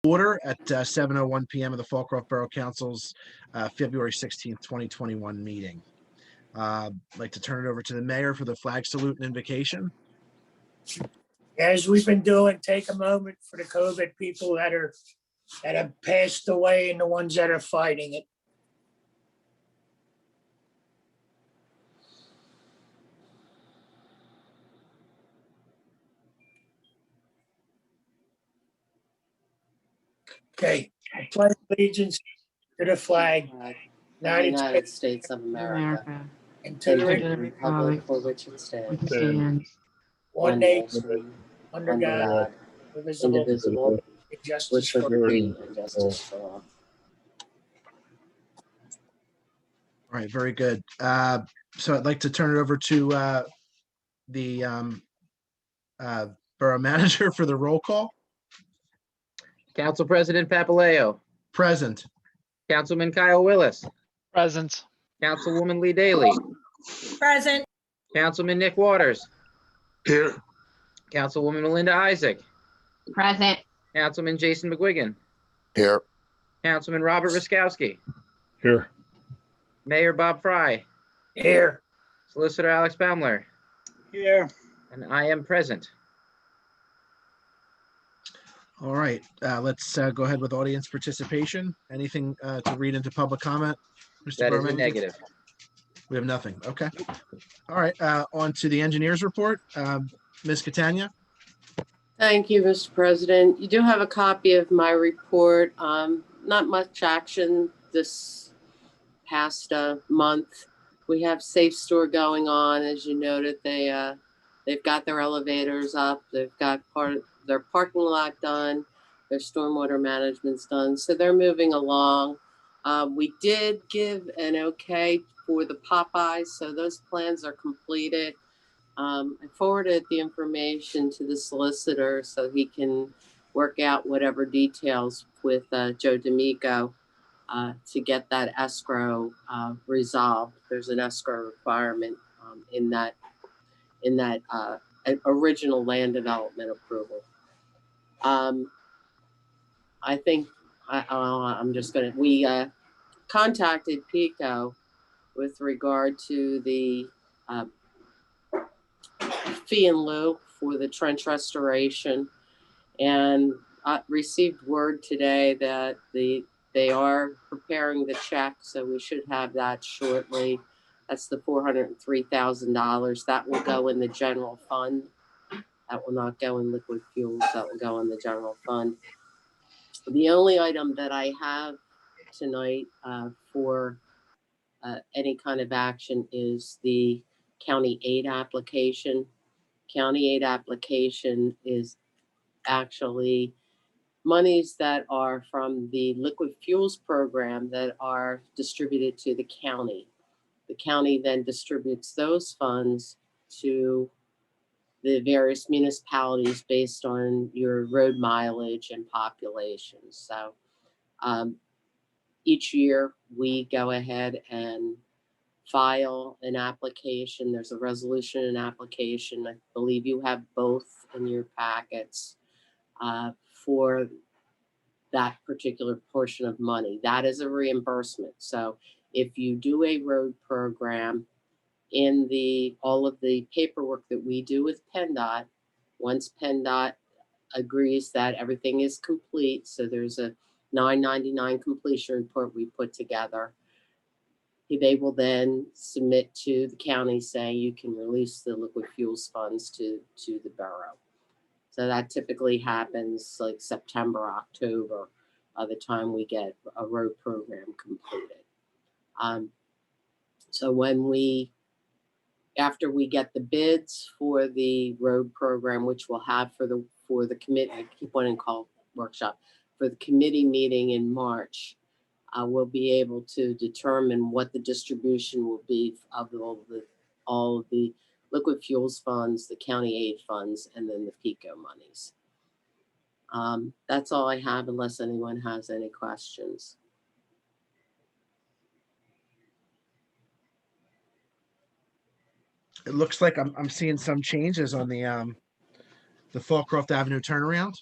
Order at 7:01 p.m. of the Folcroft Borough Council's February 16th, 2021 meeting. I'd like to turn it over to the mayor for the flag salute and invocation. As we've been doing, take a moment for the COVID people that have passed away and the ones that are fighting it. Okay, I pledge allegiance to the flag, United States of America, and to and the to republic, the republic for which it stands, one nation, under under God, God, indivisible, indivisible, with justice with for all. liberty and justice for all. All right, very good. So I'd like to turn it over to the borough manager for the roll call. Council President Papaleo, Present. Councilman Kyle Willis, Present. Councilwoman Lee Daly, Present. Councilman Nick Waters, Here. Councilwoman Melinda Isaac, Present. Councilman Jason McGuigan, Here. Councilman Robert Ruskowski, Here. Mayor Bob Fry, Here, Solicitor Alex Baumler, Here. and I am present. All right, let's go ahead with audience participation. Anything to read into public comment? Mr. That is Borough a Manager? negative. We have nothing. Okay. All right, on to the engineer's report. Ms. Catania. Thank you, Mr. President. You do have a copy of my report. Not much action this past month. We have Safe Store going on. As you noted, they've got their elevators up. They've got part of their parking lot done. Their stormwater management's done. So they're moving along. We did give an okay for the Popeyes, so those plans are completed. I forwarded the information to the solicitor so he can work out whatever details with Joe D'Amico to get that escrow resolved. There's an escrow requirement in that original land development approval. I think we contacted PICO with regard to the fee in lieu for the trench restoration, and I received word today that they are preparing the check, so we should have that shortly. That's the $403,000 that will go in the general fund. That will not go in liquid fuels. That will go in the general fund. The only item that I have tonight for any kind of action is the county aid application. County aid application is actually monies that are from the liquid fuels program that are distributed to the county. The county then distributes those funds to the various municipalities based on your road mileage and population. So each year we go ahead and file an application. There's a resolution and application. I believe you have both in your packets for that particular portion of money. That is a reimbursement. So if you do a road program in all of the paperwork that we do with PennDOT, once PennDOT agrees that everything is complete, so there's a 999 completion report we put together, they will then submit to the county saying you can release the liquid fuels funds to the borough. So that typically happens like September, October, the time we get a road program completed. So after we get the bids for the road program, which we'll have for the committee, I keep wanting to call workshop, for the committee meeting in March, we'll be able to determine what the distribution will be of all of the liquid fuels funds, the county aid funds, and then the PICO monies. That's all I have unless anyone has any questions. It looks like I'm seeing some changes on the Folcroft Avenue turnaround.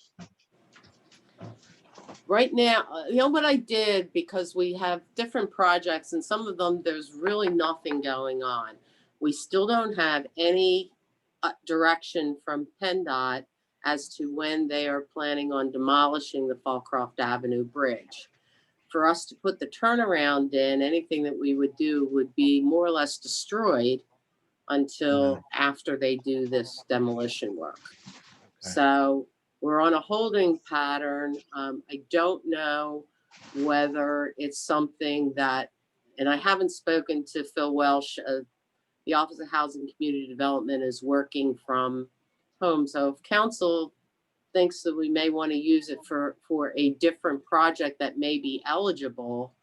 right now, what I did, because we have different projects and some of them, there's really nothing going on. We still don't have any direction from PennDOT as to when they are planning on demolishing the Folcroft Avenue Bridge. For us to put the turnaround in, anything that we would do would be more or less destroyed until after they do this demolition work. Okay. So we're on a holding pattern. I don't know whether it's something that, and I haven't spoken to Phil Welsh. The Office of Housing and Community Development is working from home. So if council thinks that we may want to use it for a different project that may be eligible,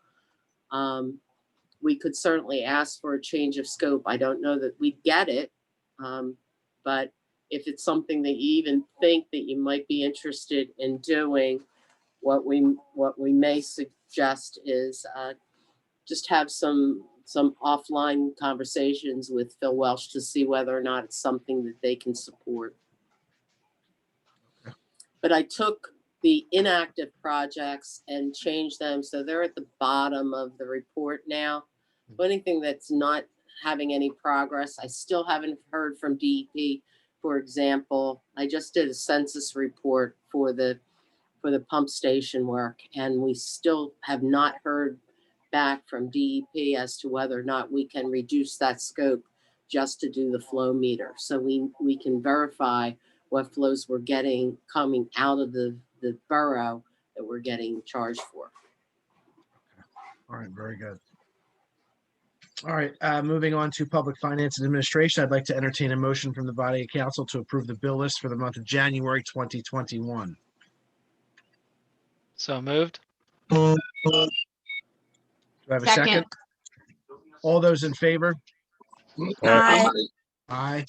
we could certainly ask for a change of scope. I don't know that we'd get it, but if it's something that you even think that you might be interested in doing, what we may suggest is just have some offline conversations with Phil Welsh to see whether or not it's something that they can support. But I took the inactive projects and changed them so they're at the bottom of the report now. Anything that's not having any progress, I still haven't heard from DEP. For example, I just did a census report for the pump station work, and we still have not heard back from DEP as to whether or not we can reduce that scope just to do the flow meter. So we can verify what flows we're getting coming out of the borough that we're getting charged for. All right, very good. All right, moving on to Public Finance and Administration, I'd like to entertain a motion from the body of council to approve the bill list for the month of January 2021. So moved. Do I have a second? All those in favor? Aye. Aye.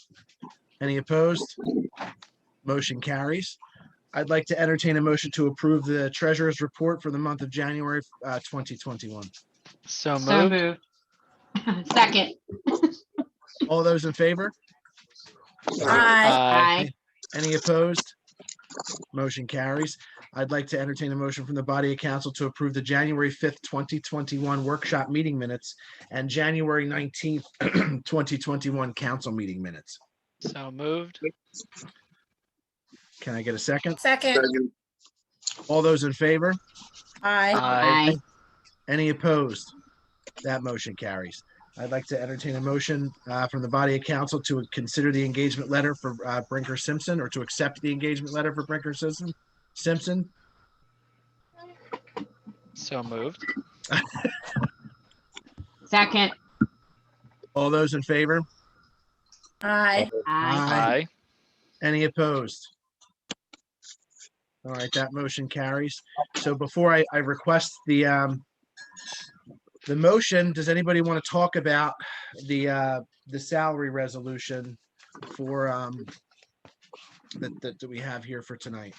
Any opposed? Motion carries. I'd like to entertain a motion to approve the treasurer's report for the month of January 2021. So So moved. moved. Second. All those in favor? Aye. Aye. Any opposed? Motion carries. I'd like to entertain a motion from the body of council to approve the January 5th, 2021 workshop meeting minutes and January 19th, 2021 council meeting minutes. So moved. Can I get a second? Second. All those in favor? Aye. Aye. Any opposed? That motion carries. I'd like to entertain a motion from the body of council to consider the engagement letter for Brinker Simpson, or to accept the engagement letter for Brinker Simpson. So moved. Second. All those in favor? Aye. Aye. Any opposed? All right, that motion carries. So before I request the motion, does anybody want to talk about the salary resolution for that we have here for tonight?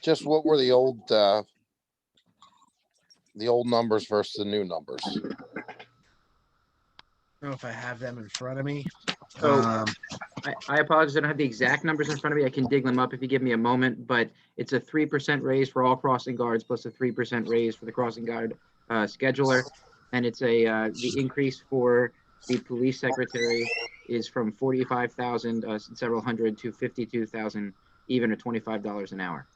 Just what were the old numbers versus the new numbers? I don't know if I have them in front of me. So I apologize, I don't have the exact numbers in front of me. I can dig them up if you give me a moment, but it's a 3% raise for all crossing guards plus a 3% raise for the crossing guard scheduler. And it's the increase for the police secretary is from 45,000 several hundred to 52,000, even at $25 an hour.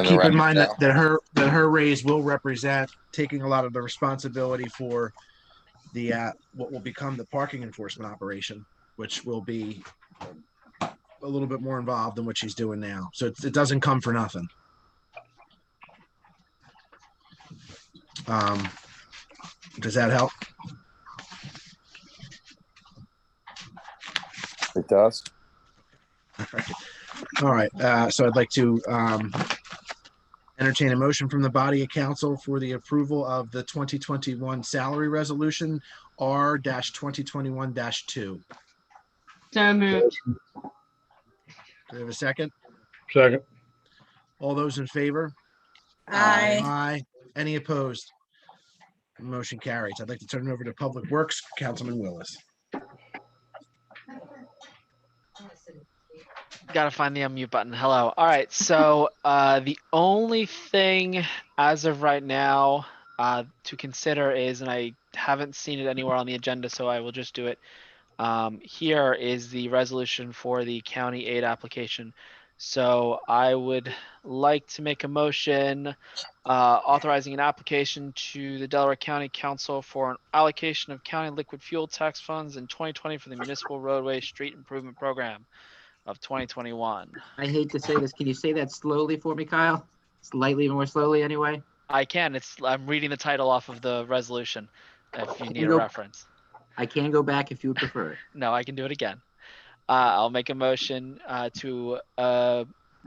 Keep in mind that her raise will represent taking a lot of the responsibility for the what will become the parking enforcement operation, which will be a little bit more involved than what she's doing now. So it doesn't come for nothing. Does that help? It does. All right. So I'd like to entertain a motion from the body of council for the approval of the 2021 salary resolution R-2021-2. So moved. Do we have a second? Second. All those in favor? Aye. Aye. Any opposed? Motion carries. I'd like to turn it over to Public Works, Councilman Willis. Gotta find the unmute button. Hello. All right. So the only thing as of right now to consider is, and I haven't seen it anywhere on the agenda, so I will just do it. Here is the resolution for the county aid application. So I would like to make a motion authorizing an application to the Delaware County Council for an allocation of county liquid fuel tax funds in 2020 for the municipal roadway street improvement program of 2021. I hate to say this. Can you say that slowly for me, Kyle? Slightly more slowly, anyway. I can. I'm reading the title off of the resolution. If you need a reference. I can go back if you would prefer. No, I can do it again. I'll make a motion to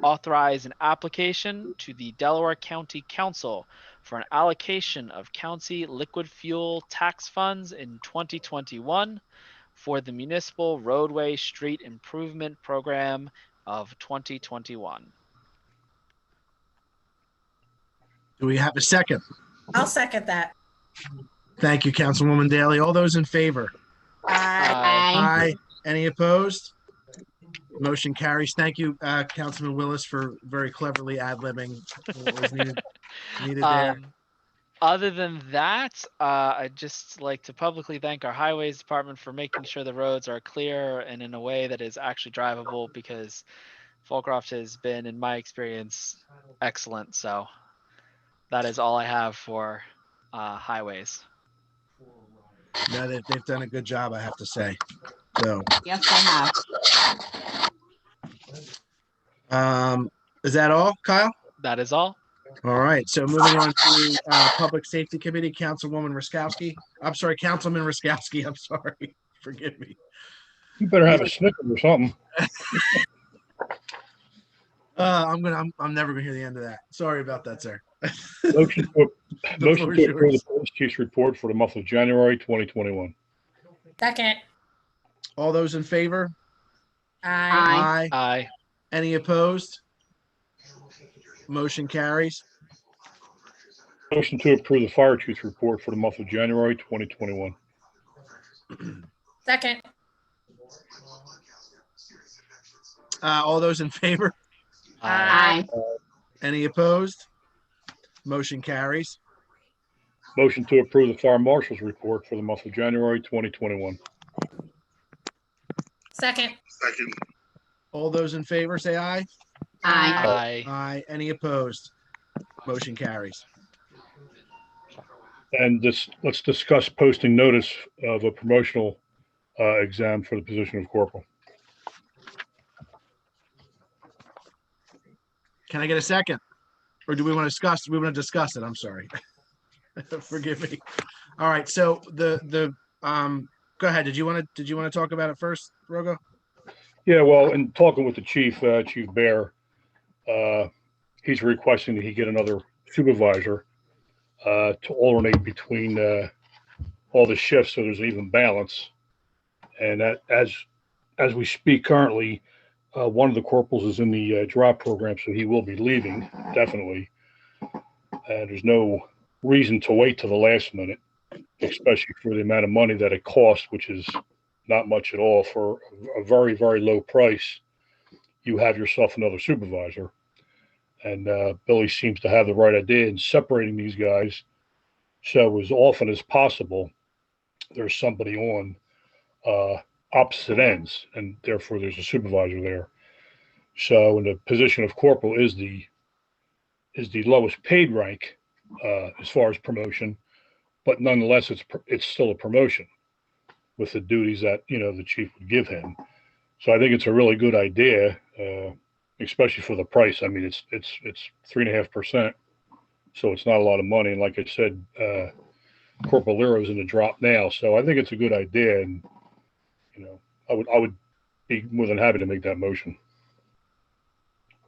authorize an application to the Delaware County Council for an allocation of county liquid fuel tax funds in 2021 for the municipal roadway street improvement program of 2021. Do we have a second? I'll second that. Thank you, Councilwoman Daly. All those in favor? Aye. Any opposed? Motion carries. Thank you, Councilman Willis, for very cleverly ad-libbing what was needed there. Other than that, I'd just like to publicly thank our highways department for making sure the roads are clear and in a way that is actually drivable, because Folcroft has been, in my experience, excellent. So that is all I have for highways. No, they've done a good job, I have to say. So, Yes, I have. Is that all, Kyle? That is all. All right. So moving on to Public Safety Committee, Councilwoman Raskowski. I'm sorry, Councilman Raskowski. I'm sorry. Forgive me. You better have a snicker or something. I'm never gonna hear the end of that. Sorry about that, sir. Motion to approve the yours. police chief's report for the month of January 2021. Second. All those in favor? Aye. Aye. Any opposed? Motion carries. Motion to approve the fire chief's report for the month of January 2021. Second. All those in favor? Aye. Any opposed? Motion carries. Motion to approve the fire marshal's report for the month of January 2021. Second. All those in favor say aye. Aye. Aye. Aye. Any opposed? Motion carries. And let's discuss posting notice of a promotional exam for the position of corporal. Can I get a second? Or do we want to discuss? We want to discuss it. I'm sorry. Forgive me. All right. So go ahead. Did you want to talk about it first, Rogo? Yeah, well, in talking with the chief, Chief Bear, he's requesting that he get another supervisor to alternate between all the shifts, so there's an even balance. And that, as we speak currently, one of the corporals is in the drop program, so he will be leaving, definitely. And there's no reason to wait till the last minute, especially for the amount of money that it costs, which is not much at all. For a very, very low price, you have yourself another supervisor. And Billy seems to have the right idea in separating these guys. So as often as possible, there's somebody on opposite ends, and therefore there's a supervisor there. So in the position of corporal is the lowest paid rank as far as promotion, but nonetheless it's still a promotion with the duties that the chief would give him. So I think it's a really good idea, especially for the price. I mean, it's 3.5%, so it's not a lot of money. And like I said, Corporal Lero's in the drop now, so I think it's a good idea. And I would be more than happy to make that motion.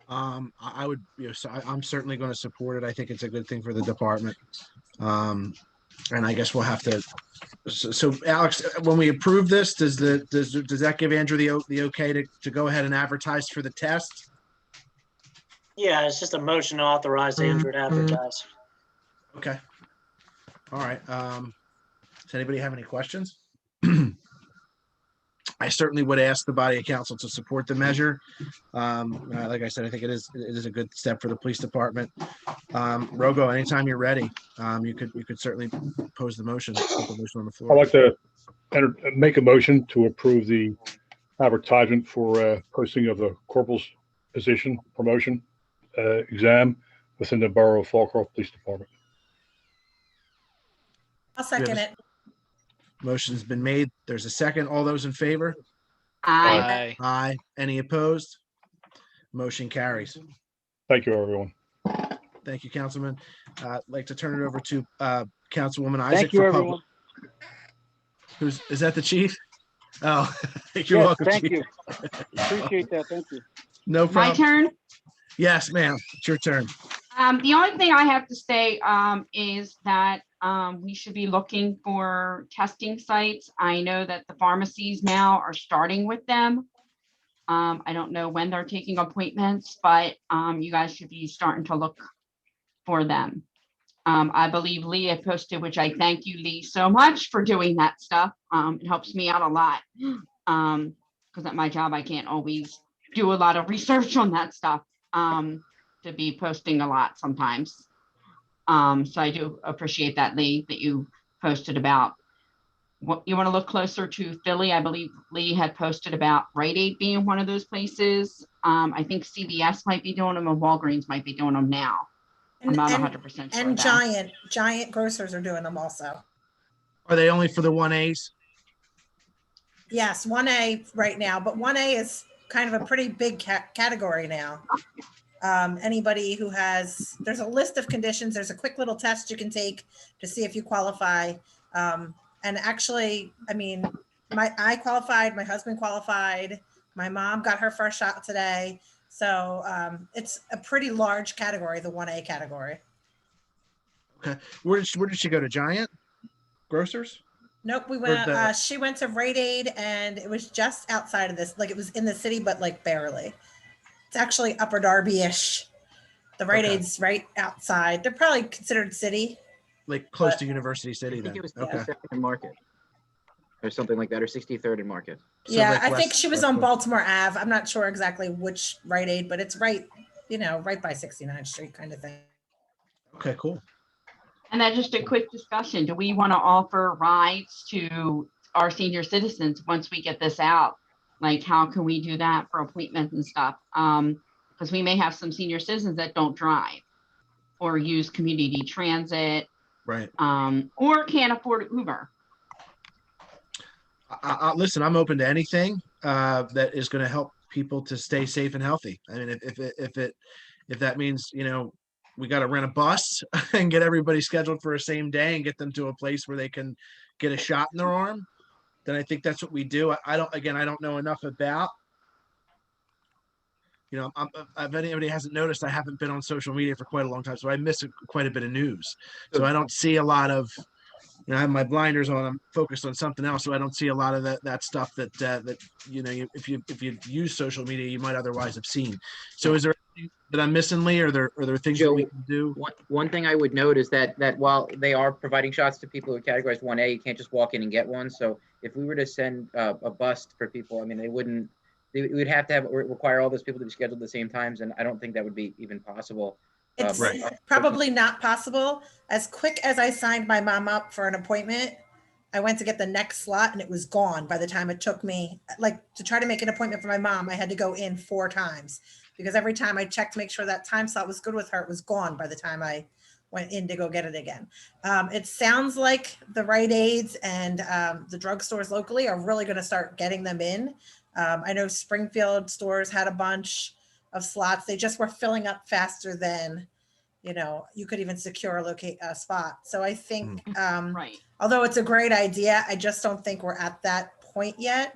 I would, so I'm certainly going to support it. I think it's a good thing for the department. And I guess we'll have to. So Alex, when we approve this, does that give Andrew the okay to go ahead and advertise for the test? Yeah, it's just a motion to authorize Andrew to advertise. Okay. All right. Does anybody have any questions? I certainly would ask the body of council to support the measure. Like I said, I think it is a good step for the police department. Rogo, anytime you're ready, you could certainly pose the motion, put the motion on the I'd floor. like to make a motion to approve the advertisement for posting of the corporal's position promotion exam within the Borough of Folcroft Police Department. I'll second it. Motion's been made. There's a second. All those in favor? Aye. Aye. Aye. Any opposed? Motion carries. Thank you, everyone. Thank you, Councilman. I'd like to turn it over to Councilwoman Isaac. Thank you, for everyone. Is that the chief? Oh, you're Yes, welcome. thank Chief. you. Appreciate that. Thank you. No My problem. turn? Yes, ma'am. It's your turn. The only thing I have to say is that we should be looking for testing sites. I know that the pharmacies now are starting with them. I don't know when they're taking appointments, but you guys should be starting to look for them. I believe Lee had posted, which I thank you, Lee, so much for doing that stuff. It helps me out a lot because at my job, I can't always do a lot of research on that stuff to be posting a lot sometimes. So I do appreciate that, Lee, that you posted about what you want to look closer to Philly. I believe Lee had posted about Rite Aid being one of those places. I think CVS might be doing them and Walgreens might be doing them now. I'm not 100% sure. And giant grocers are doing them also. Are they only for the 1As? Yes, 1A right now, but 1A is kind of a pretty big category now. Anybody who has, there's a list of conditions. There's a quick little test you can take to see if you qualify. And actually, I mean, I qualified, my husband qualified, my mom got her first shot today. So it's a pretty large category, the 1A category. Okay. Where did she go to? Giant grocers? Nope, we went. She went to Rite Aid, and it was just outside of this. Like it was in the city, but like barely. It's actually Upper Darby-ish. The Rite Aid's right outside. They're probably considered city. Like close to University City. I think then. it was 62nd and Market or something like that, or 63rd and Market. So Yeah, like I think west- she was west- on Baltimore Ave. I'm not sure exactly which Rite Aid, but it's right, right by 69th Street kind of thing. Okay, cool. And then just a quick discussion. Do we want to offer rides to our senior citizens once we get this out? Like, how can we do that for appointments and stuff? Because we may have some senior citizens that don't drive or use community transit, Right. or can't afford Uber. Listen, I'm open to anything that is going to help people to stay safe and healthy. I mean, if that means, we got to rent a bus and get everybody scheduled for a same day and get them to a place where they can get a shot in their arm, then I think that's what we do. I don't know enough about, if anybody hasn't noticed, I haven't been on social media for quite a long time, so I miss quite a bit of news. So I don't see a lot of, I have my blinders on. I'm focused on something else, so I don't see a lot of that stuff that if you use social media, you might otherwise have seen. So is there anything that I'm missing, Lee? Are there things that we can do? One thing I would note is that while they are providing shots to people who are categorized 1A, you can't just walk in and get one. So if we were to send a bus for people, I mean, we would have to require all those people to be scheduled at the same times, and I don't think that would be even possible. It's probably not possible. As quick as I signed my mom up for an appointment, I went to get the next slot and it was gone by the time it took me, like, to try to make an appointment for my mom. I had to go in 4 times because every time I checked to make sure that time slot was good with her, it was gone by the time I went in to go get it again. It sounds like the Rite Aids and the drugstores locally are really going to start getting them in. I know Springfield stores had a bunch of slots. They just were filling up faster than, you could even secure a spot. So I think, Right. although it's a great idea, I just don't think we're at that point yet.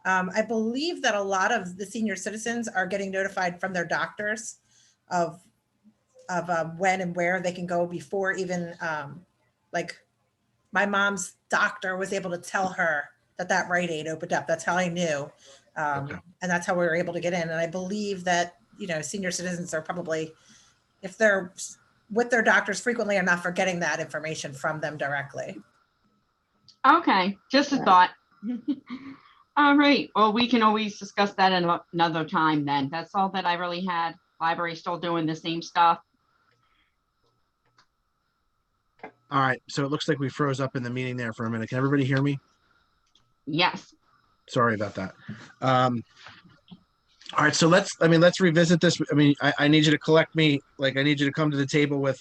I believe that a lot of the senior citizens are getting notified from their doctors of when and where they can go before even, like my mom's doctor was able to tell her that Rite Aid opened up. That's how I knew. And that's how we were able to get in. And I believe that, senior citizens are probably, if they're with their doctors frequently enough, are getting that information from them directly. Okay, just a thought. All right, well, we can always discuss that another time then. That's all that I really had. Library still doing the same stuff. All right, so it looks like we froze up in the meeting there for a minute. Can everybody hear me? Yes. Sorry about that. All right, so let's revisit this. I mean, I need you to collect me, like I need you to come to the table with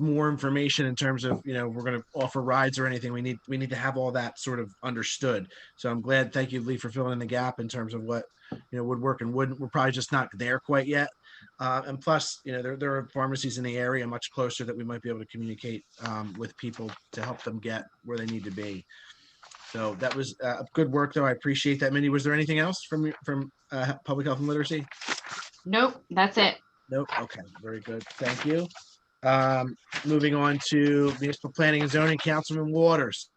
more information in terms of, we're going to offer rides or anything. We need to have all that sort of understood. So I'm glad, thank you, Lee, for filling in the gap in terms of what, would work and wouldn't. We're probably just not there quite yet. And plus, there are pharmacies in the area much closer that we might be able to communicate with people to help them get where they need to be. So that was good work, though. I appreciate that. Mindy, was there anything else from Public Health and Literacy? Nope, that's it. Nope. Okay, very good. Thank you. Moving on to Municipal Planning and Zoning, Councilman Waters.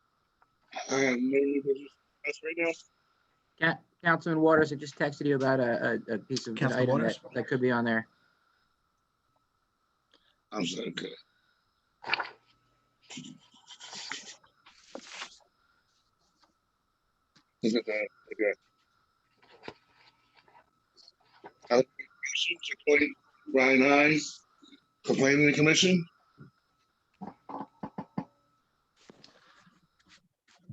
I have no new business right now. Councilman Waters, I just texted you about a piece of an item that could be on there. I'm sorry. Okay. Is it that? Okay. To appoint Brian Hines for Planning Commission.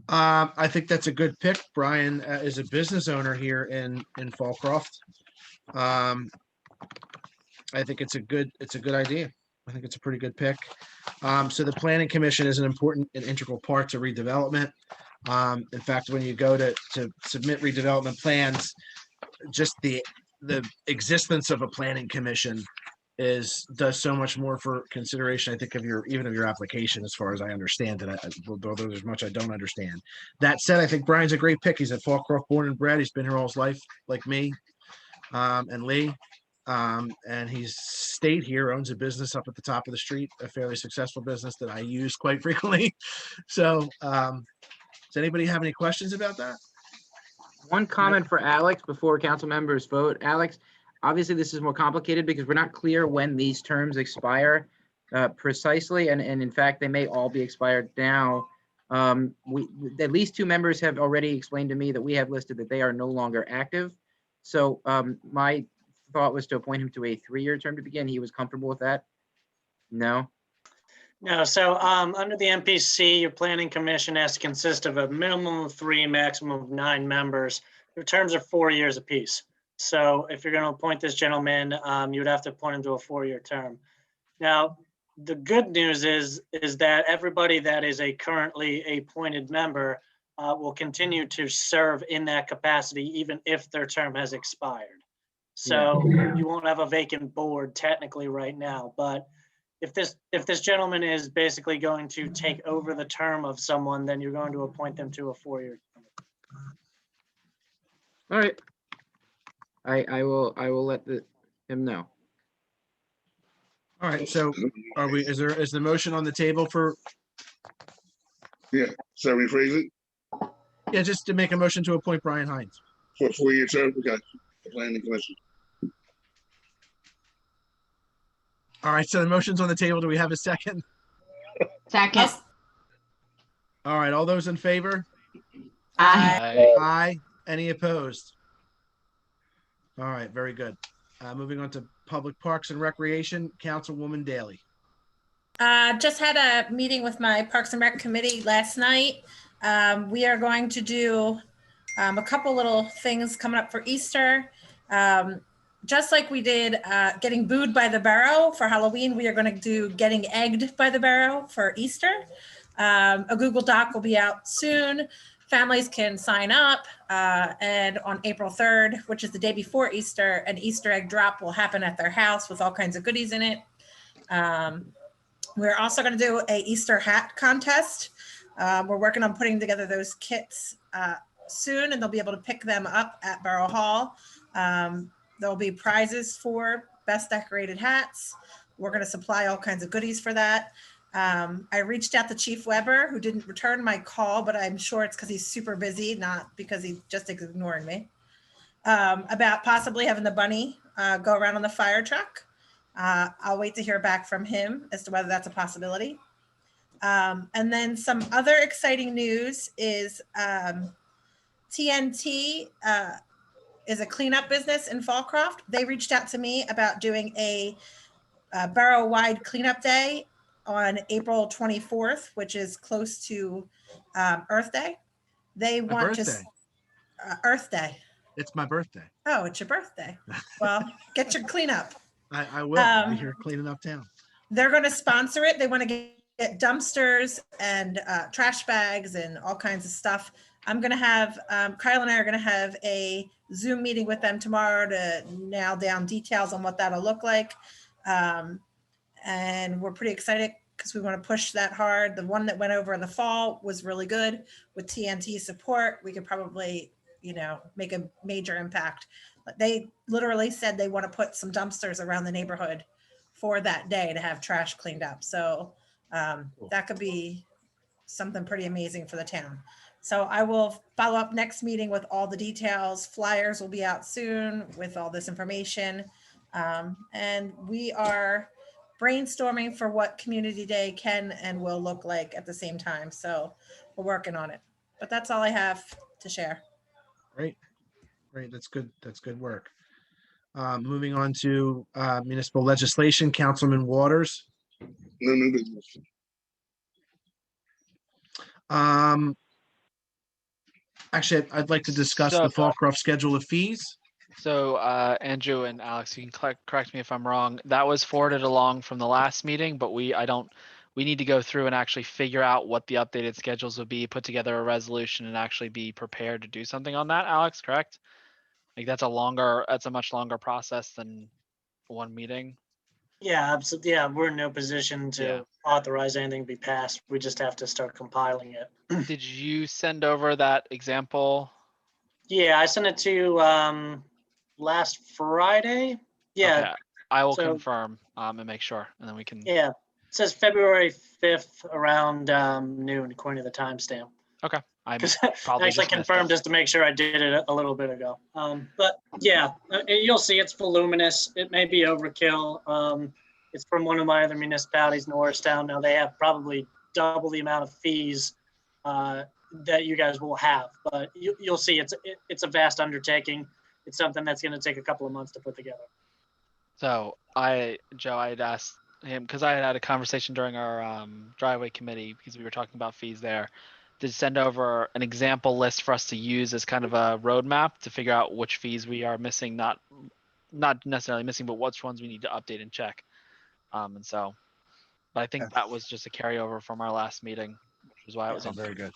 I think that's a good pick. Brian is a business owner here in Folcroft. I think it's a good idea. I think it's a pretty good pick. So the Planning Commission is an important and integral part to redevelopment. In fact, when you go to submit redevelopment plans, just the existence of a planning commission does so much more for consideration, I think, of your application, as far as I understand it, although there's much I don't understand. That said, I think Brian's a great pick. He's at Folcroft, born and bred. He's been here all his life, like me and Lee. And he's stayed here, owns a business up at the top of the street, a fairly successful business that I use quite frequently. So does anybody have any questions about that? One comment for Alex before council members vote. Alex, obviously this is more complicated because we're not clear when these terms expire precisely, and in fact they may all be expired now. At least 2 members have already explained to me that we have listed that they are no longer active. So my thought was to appoint him to a 3-year term to begin. He was comfortable with that? No? No, so under the MPC, your planning commission has to consist of a minimum of 3, maximum of 9 members. Your terms are 4 years apiece. So if you're going to appoint this gentleman, you would have to appoint him to a 4-year term. Now, the good news is that everybody that is a currently appointed member will continue to serve in that capacity, even if their term has expired. So you won't have a vacant board technically right now, but if this gentleman is basically going to take over the term of someone, then you're going to appoint them to a 4-year term. All right. I will let him know. All right. So is the motion on the table for? Yeah. So rephrase it. Yeah, just to make a motion to appoint Brian Hines. For a 4-year term, we got the Planning Commission. All right, so the motion's on the table. Do we have a second? Second. All right, all those in favor? Aye. Aye. Any opposed? All right, very good. Moving on to Public Parks and Recreation, Councilwoman Daly. Just had a meeting with my Parks and Rec committee last night. We are going to do a couple little things coming up for Easter. Just like we did getting booed by the borough for Halloween, we are going to do getting egged by the borough for Easter. A Google Doc will be out soon. Families can sign up, and on April 3rd, which is the day before Easter, an Easter egg drop will happen at their house with all kinds of goodies in it. We're also going to do a Easter hat contest. We're working on putting together those kits soon, and they'll be able to pick them up at Borough Hall. There'll be prizes for best decorated hats. We're going to supply all kinds of goodies for that. I reached out to Chief Weber, who didn't return my call, but I'm sure it's because he's super busy, not because he just is ignoring me, about possibly having the bunny go around on the fire truck. I'll wait to hear back from him as to whether that's a possibility. And then some other exciting news is TNT is a cleanup business in Folcroft. They reached out to me about doing a borough-wide cleanup day on April 24th, which is close to Earth Day. They My want birthday. Earth Day. It's my birthday. Oh, it's your birthday. Well, get your cleanup. I will. I'll be here cleaning up town. They're going to sponsor it. They want to get dumpsters and trash bags and all kinds of stuff. I'm going to have, Kyle and I are going to have a Zoom meeting with them tomorrow to nail down details on what that'll look like. And we're pretty excited because we want to push that hard. The one that went over in the fall was really good. With TNT support, we could probably, make a major impact. They literally said they want to put some dumpsters around the neighborhood for that day to have trash cleaned up. So that could be something pretty amazing for the town. So I will follow up next meeting with all the details. Flyers will be out soon with all this information. And we are brainstorming for what Community Day can and will look like at the same time. So we're working on it. But that's all I have to share. Great. That's good. That's good work. Moving on to municipal legislation, Councilman Waters. No new business. Actually, I'd like to discuss the Folcroft schedule of fees. So Andrew and Alex, you can correct me if I'm wrong. That was forwarded along from the last meeting, but we need to go through and actually figure out what the updated schedules would be, put together a resolution and actually be prepared to do something on that, Alex, correct? Like that's a much longer process than one meeting. Yeah, absolutely. Yeah, we're in no position to authorize anything to be passed. We just have to start compiling it. Did you send over that example? Yeah, I sent it to you last Friday. Yeah. Okay. I will confirm and make sure, and then we can. Yeah, it says February 5th around noon, according to the timestamp. Okay. I actually confirmed just to make sure I did it a little bit ago. But yeah, you'll see it's voluminous. It may be overkill. It's from one of my other municipalities, Norristown. Now they have probably double the amount of fees that you guys will have, but you'll see it's a vast undertaking. It's something that's going to take a couple of months to put together. So Joe, I'd asked him because I had a conversation during our driveway committee because we were talking about fees there. To send over an example list for us to use as kind of a roadmap to figure out which fees we are missing, not necessarily missing, but which ones we need to update and check. But I think that was just a carryover from our last meeting, which is why it was on very good.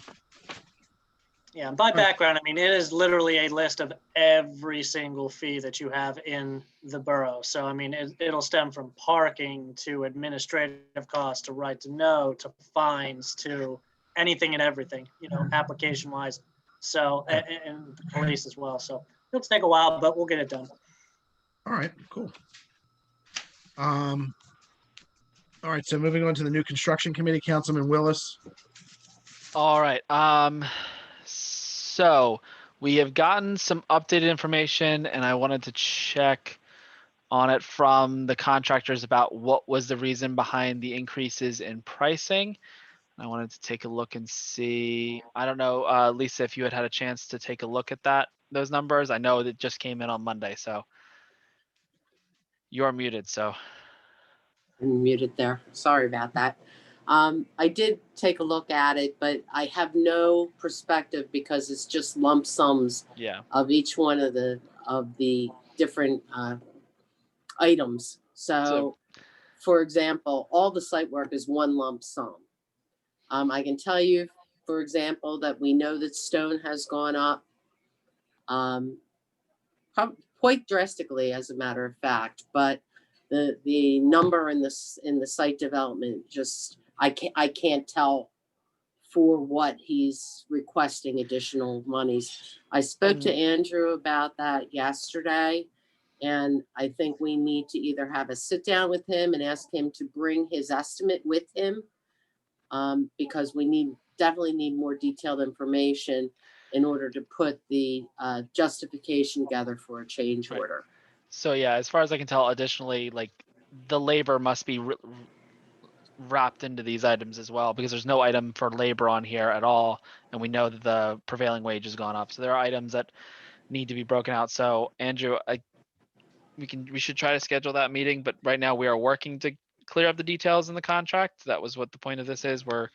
Yeah, and by background, I mean, it is literally a list of every single fee that you have in the borough. So, I mean, it'll stem from parking to administrative costs to right to know to fines to anything and everything, application wise. So, and the police as well. So it'll take a while, but we'll get it done. All right, cool. All right, so moving on to the new construction committee, Councilman Willis. All right. So we have gotten some updated information and I wanted to check on it from the contractors about what was the reason behind the increases in pricing. I wanted to take a look and see, I don't know, Lisa, if you had a chance to take a look at those numbers. I know that just came in on Monday, so you're muted, so. I'm muted there. Sorry about that. I did take a look at it, but I have no perspective because it's just lump sums of each one of the different items. So, for example, all the site work is one lump sum. I can tell you, for example, that we know that stone has gone up quite drastically, as a matter of fact, but the number in the site development just I can't tell for what he's requesting additional monies. I spoke to Andrew about that yesterday, and I think we need to either have a sit down with him and ask him to bring his estimate with him, because we definitely need more detailed information in order to put the justification together for a change order. So yeah, as far as I can tell, additionally, like the labor must be wrapped into these items as well, because there's no item for labor on here at all, and we know that the prevailing wage has gone up. So there are items that need to be broken out. So Andrew, we should try to schedule that meeting, but right now we are working to clear up the details in the contract. That was what the point of this is. We're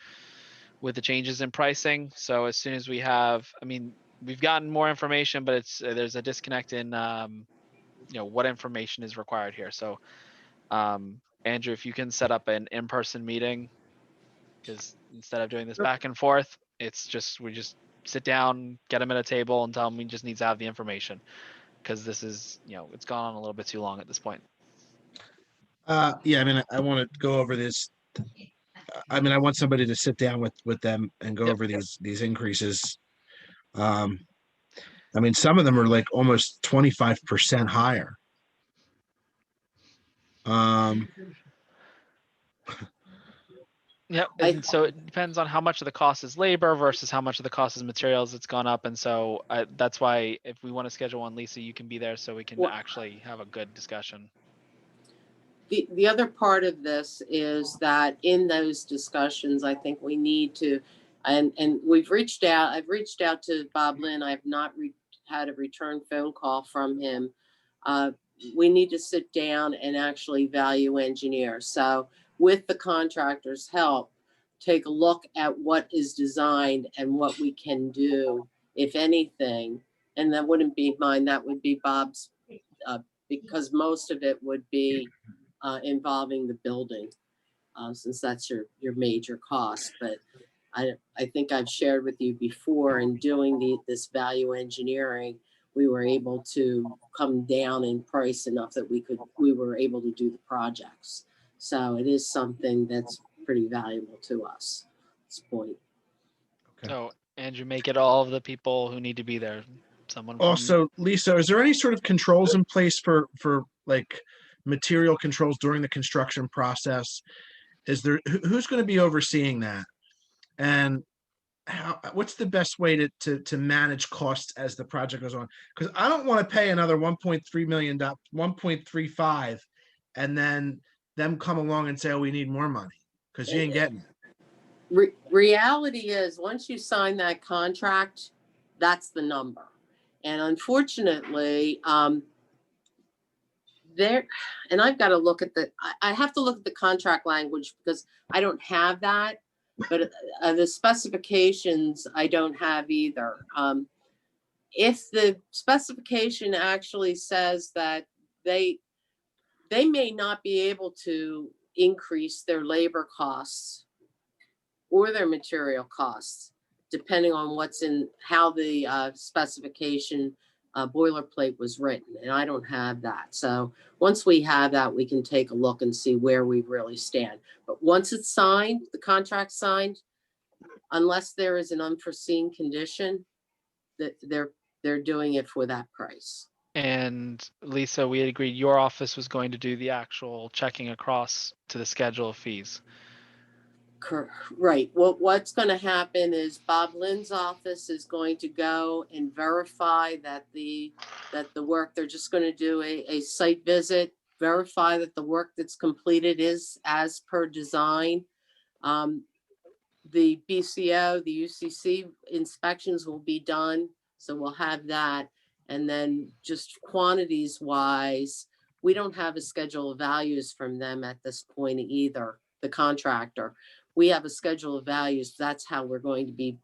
with the changes in pricing. So as soon as we have, I mean, we've gotten more information, but it's there's a disconnect in what information is required here. So Andrew, if you can set up an in-person meeting, because instead of doing this back and forth, we just sit down, get them at a table, and tell them we just need to have the information, because this is it's gone on a little bit too long at this point. Yeah, I mean, I want to go over this. I mean, I want somebody to sit down with them and go over these increases. I mean, some of them are like almost 25% higher. Yep. And so it depends on how much of the cost is labor versus how much of the cost is materials. It's gone up, and so that's why if we want to schedule one, Lisa, you can be there so we can actually have a good discussion. The other part of this is that in those discussions, I think we need to, and I've reached out to Bob Lynn. I have not had a return phone call from him. We need to sit down and actually value engineer. So with the contractor's help, take a look at what is designed and what we can do, if anything. And that wouldn't be mine, that would be Bob's, because most of it would be involving the building, since that's your major cost. But I think I've shared with you before, in doing this value engineering, we were able to come down in price enough that we were able to do the projects. So it is something that's pretty valuable to us at this point. Okay. So Andrew, make it all of the people who need to be there. Someone also, Lisa, is there any sort of controls in place for like material controls during the construction process? Is there, who's going to be overseeing that? And what's the best way to manage costs as the project goes on? Because I don't want to pay another 1.3 million, 1.35, and then them come along and say, oh, we need more money, because you ain't getting it. Reality is, once you sign that contract, that's the number. And unfortunately, and I've got to look at I have to look at the contract language, because I don't have that. But the specifications, I don't have either. If the specification actually says that they may not be able to increase their labor costs or their material costs, depending on what's in how the specification boilerplate was written, and I don't have that. So once we have that, we can take a look and see where we really stand. But once it's signed, the contract signed, unless there is an unforeseen condition, that they're doing it for that price. And Lisa, we had agreed your office was going to do the actual checking across to the schedule of fees. Right. Well, what's going to happen is Bob Lynn's office is going to go and verify that the work, they're just going to do a site visit, verify that the work that's completed is as per design. The BCO, the UCC inspections will be done, so we'll have that. And then just quantities wise, we don't have a schedule of values from them at this point either, the contractor. We have a schedule of values. That's how we're going to be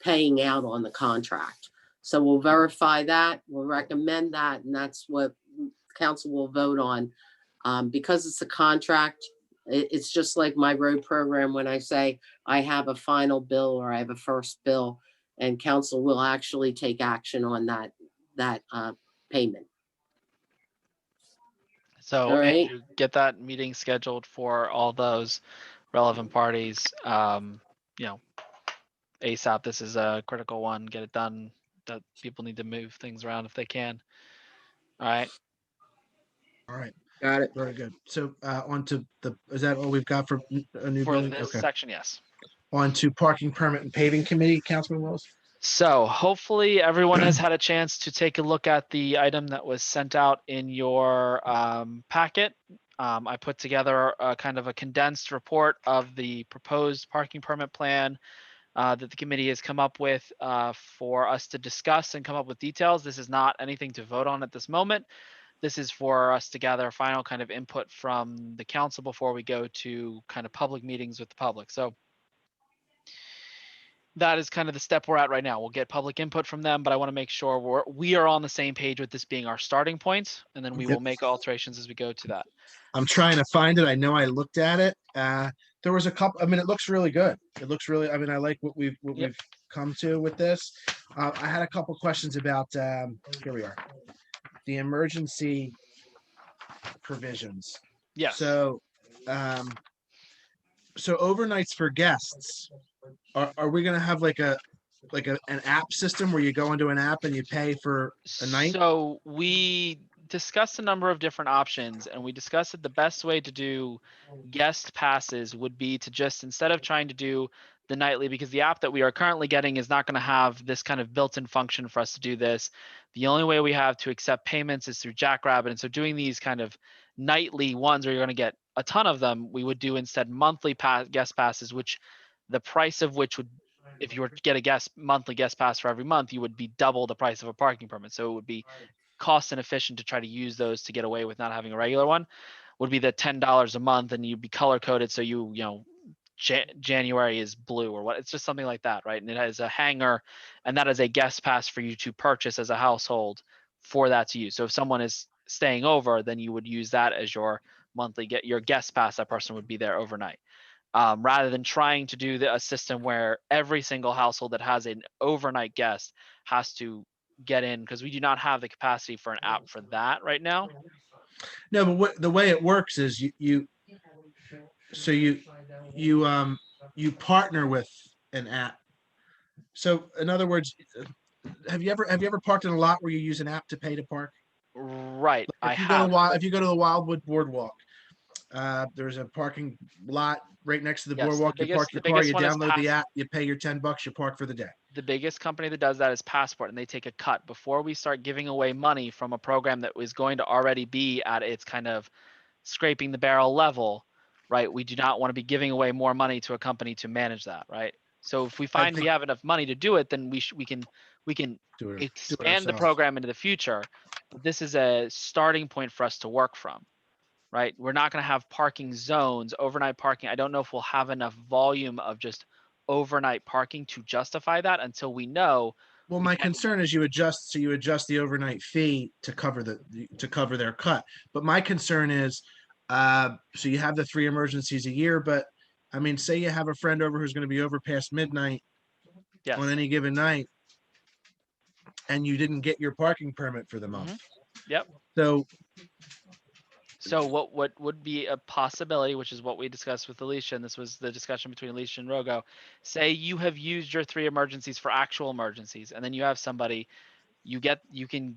paying out on the contract. So we'll verify that, we'll recommend that, and that's what council will vote on. Because it's a contract, it's just like my road program. When I say I have a final bill or I have a first bill, and council will actually take action on that payment. So All right. Andrew, get that meeting scheduled for all those relevant parties. ASAP. This is a critical one. Get it done. That people need to move things around if they can. All right. All right. Got it. Very good. So on to is that all we've got for a new For building? this section, yes. On to parking permit and paving committee, Councilman Wills. So hopefully everyone has had a chance to take a look at the item that was sent out in your packet. I put together a kind of a condensed report of the proposed parking permit plan that the committee has come up with for us to discuss and come up with details. This is not anything to vote on at this moment. This is for us to gather final kind of input from the council before we go to kind of public meetings with the public. So that is kind of the step we're at right now. We'll get public input from them, but I want to make sure we are on the same page with this being our starting point, and then we will make alterations as we go to that. I'm trying to find it. I know I looked at it. There was a couple. I mean, it looks really good. It looks really. I mean, I like what we've come to with this. I had a couple questions about. Here we are. The emergency provisions. Yes. So, so overnights for guests. Are we going to have like an app system where you go into an app and you pay for a night? So we discussed a number of different options, and we discussed that the best way to do guest passes would be to just, instead of trying to do the nightly, because the app that we are currently getting is not going to have this kind of built-in function for us to do this. The only way we have to accept payments is through Jackrabbit. And so doing these kind of nightly ones where you're going to get a ton of them, we would do instead monthly guest passes, which the price of which would, if you were to get a monthly guest pass for every month, you would be double the price of a parking permit. So it would be cost inefficient to try to use those to get away with not having a regular one. Would be the $10 a month, and you'd be color coded. So you know, January is blue or what, it's just something like that, right? And it has a hanger, and that is a guest pass for you to purchase as a household for that to use. So if someone is staying over, then you would use that as your monthly your guest pass. That person would be there overnight. Rather than trying to do a system where every single household that has an overnight guest has to get in, because we do not have the capacity for an app for that right now. No, but the way it works is you partner with an app. So in other words, have you ever parked in a lot where you use an app to pay to park? Right. If you go to the Wildwood Boardwalk, there's a parking lot right next to the boardwalk. You park your car, you download the app, you pay your $10, you park for the day. The biggest company that does that is Passport, and they take a cut before we start giving away money from a program that was going to already be at its kind of scraping the barrel level, right? We do not want to be giving away more money to a company to manage that, right? So if we find we have enough money to do it, then we can expand the program into the future. But this is a starting point for us to work from, right? We're not going to have parking zones, overnight parking. I don't know if we'll have enough volume of just overnight parking to justify that until we know. Well, my concern is you adjust the overnight fee to cover their cut. But my concern is, so you have the 3 emergencies a year, but I mean, say you have a friend over who's going to be over past midnight on any given night, and you didn't get your parking permit for the month. Yep. So what would be a possibility, which is what we discussed with Alicia, and this was the discussion between Alicia and Rogo. Say you have used your 3 emergencies for actual emergencies, and then you have somebody, you can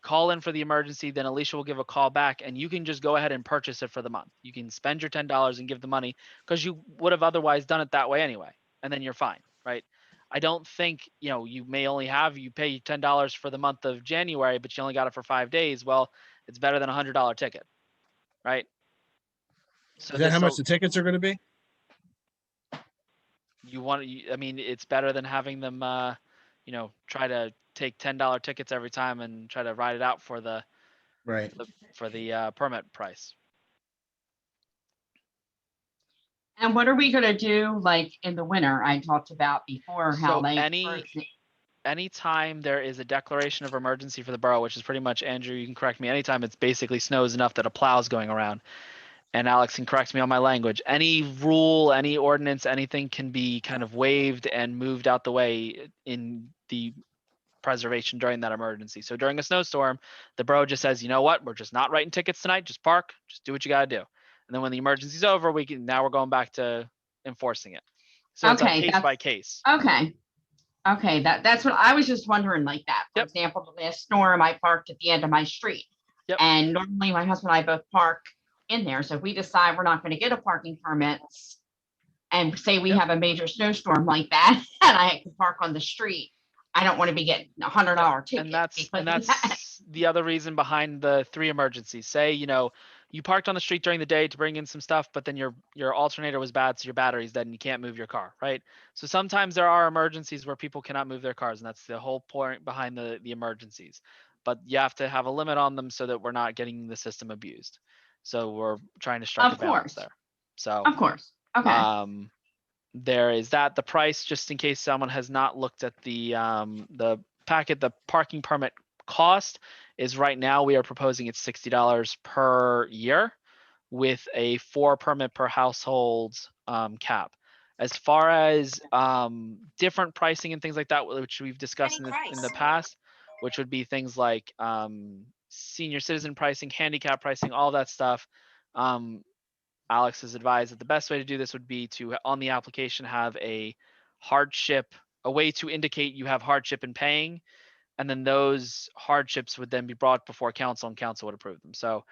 call in for the emergency, then Alicia will give a call back, and you can just go ahead and purchase it for the month. You can spend your $10 and give the money, because you would have otherwise done it that way anyway, and then you're fine, right? I don't think, you may only you pay $10 for the month of January, but you only got it for 5 days. Well, it's better than a $100 ticket. Right. So is that how much the tickets are going to be? I mean, it's better than having them, try to take $10 tickets every time and try to ride it out for the permit price. And what are we going to do like in the winter? I talked about before how anytime there is a declaration of emergency for the borough, which is pretty much, Andrew, you can correct me, anytime it's basically snows enough that a plow is going around, and Alex can correct me on my language, any rule, any ordinance, anything can be kind of waived and moved out the way in the preservation during that emergency. So during a snowstorm, the borough just says, you know what, we're just not writing tickets tonight, just park, just do what you got to do. And then when the emergency's over, now we're going back to enforcing it. So it's a case by case. Okay, that's what I was just wondering, like that. For example, the last storm, I parked at the end of my street. And normally my husband and I both park in there. So if we decide we're not going to get a parking permit, and say we have a major snowstorm like that, and I can park on the street, I don't want to be getting $100 ticket. And that's because of that. that's the other reason behind the 3 emergencies. Say, you parked on the street during the day to bring in some stuff, but then your alternator was bad, so your battery's dead and you can't move your car, right? So sometimes there are emergencies where people cannot move their cars, and that's the whole point behind the emergencies. But you have to have a limit on them so that we're not getting the system abused. So we're trying to strike Of a balance course. there. So Of course. Okay. there is that. The price, just in case someone has not looked at the packet, the parking permit cost is right now we are proposing it's $60 per year with a 4 permit per household cap. As far as different pricing and things like that, which we've discussed in the past, which would be things like senior citizen pricing, handicap pricing, all that stuff. Alex has advised that the best way to do this would be to, on the application, have a way to indicate you have hardship in paying, and then those hardships would then be brought before council, and council would approve them. So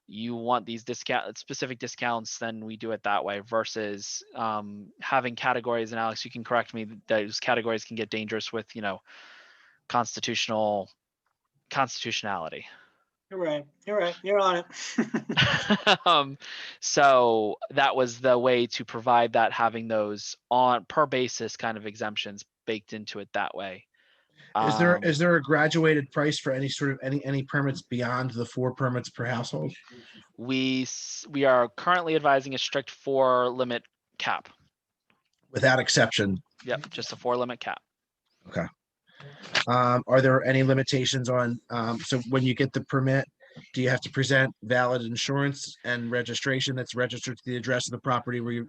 you want these specific discounts, then we do it that way versus having categories. And Alex, you can correct me, those categories can get dangerous with, constitutionality. You're right. You're on it. So that was the way to provide that, having those on per basis kind of exemptions baked into it that way. Is there a graduated price for any sort of any permits beyond the 4 permits per household? We are currently advising a strict 4 limit cap. Without exception? Yep, just a 4 limit cap. Okay. Are there any limitations on, so when you get the permit, do you have to present valid insurance and registration that's registered to the address of the property where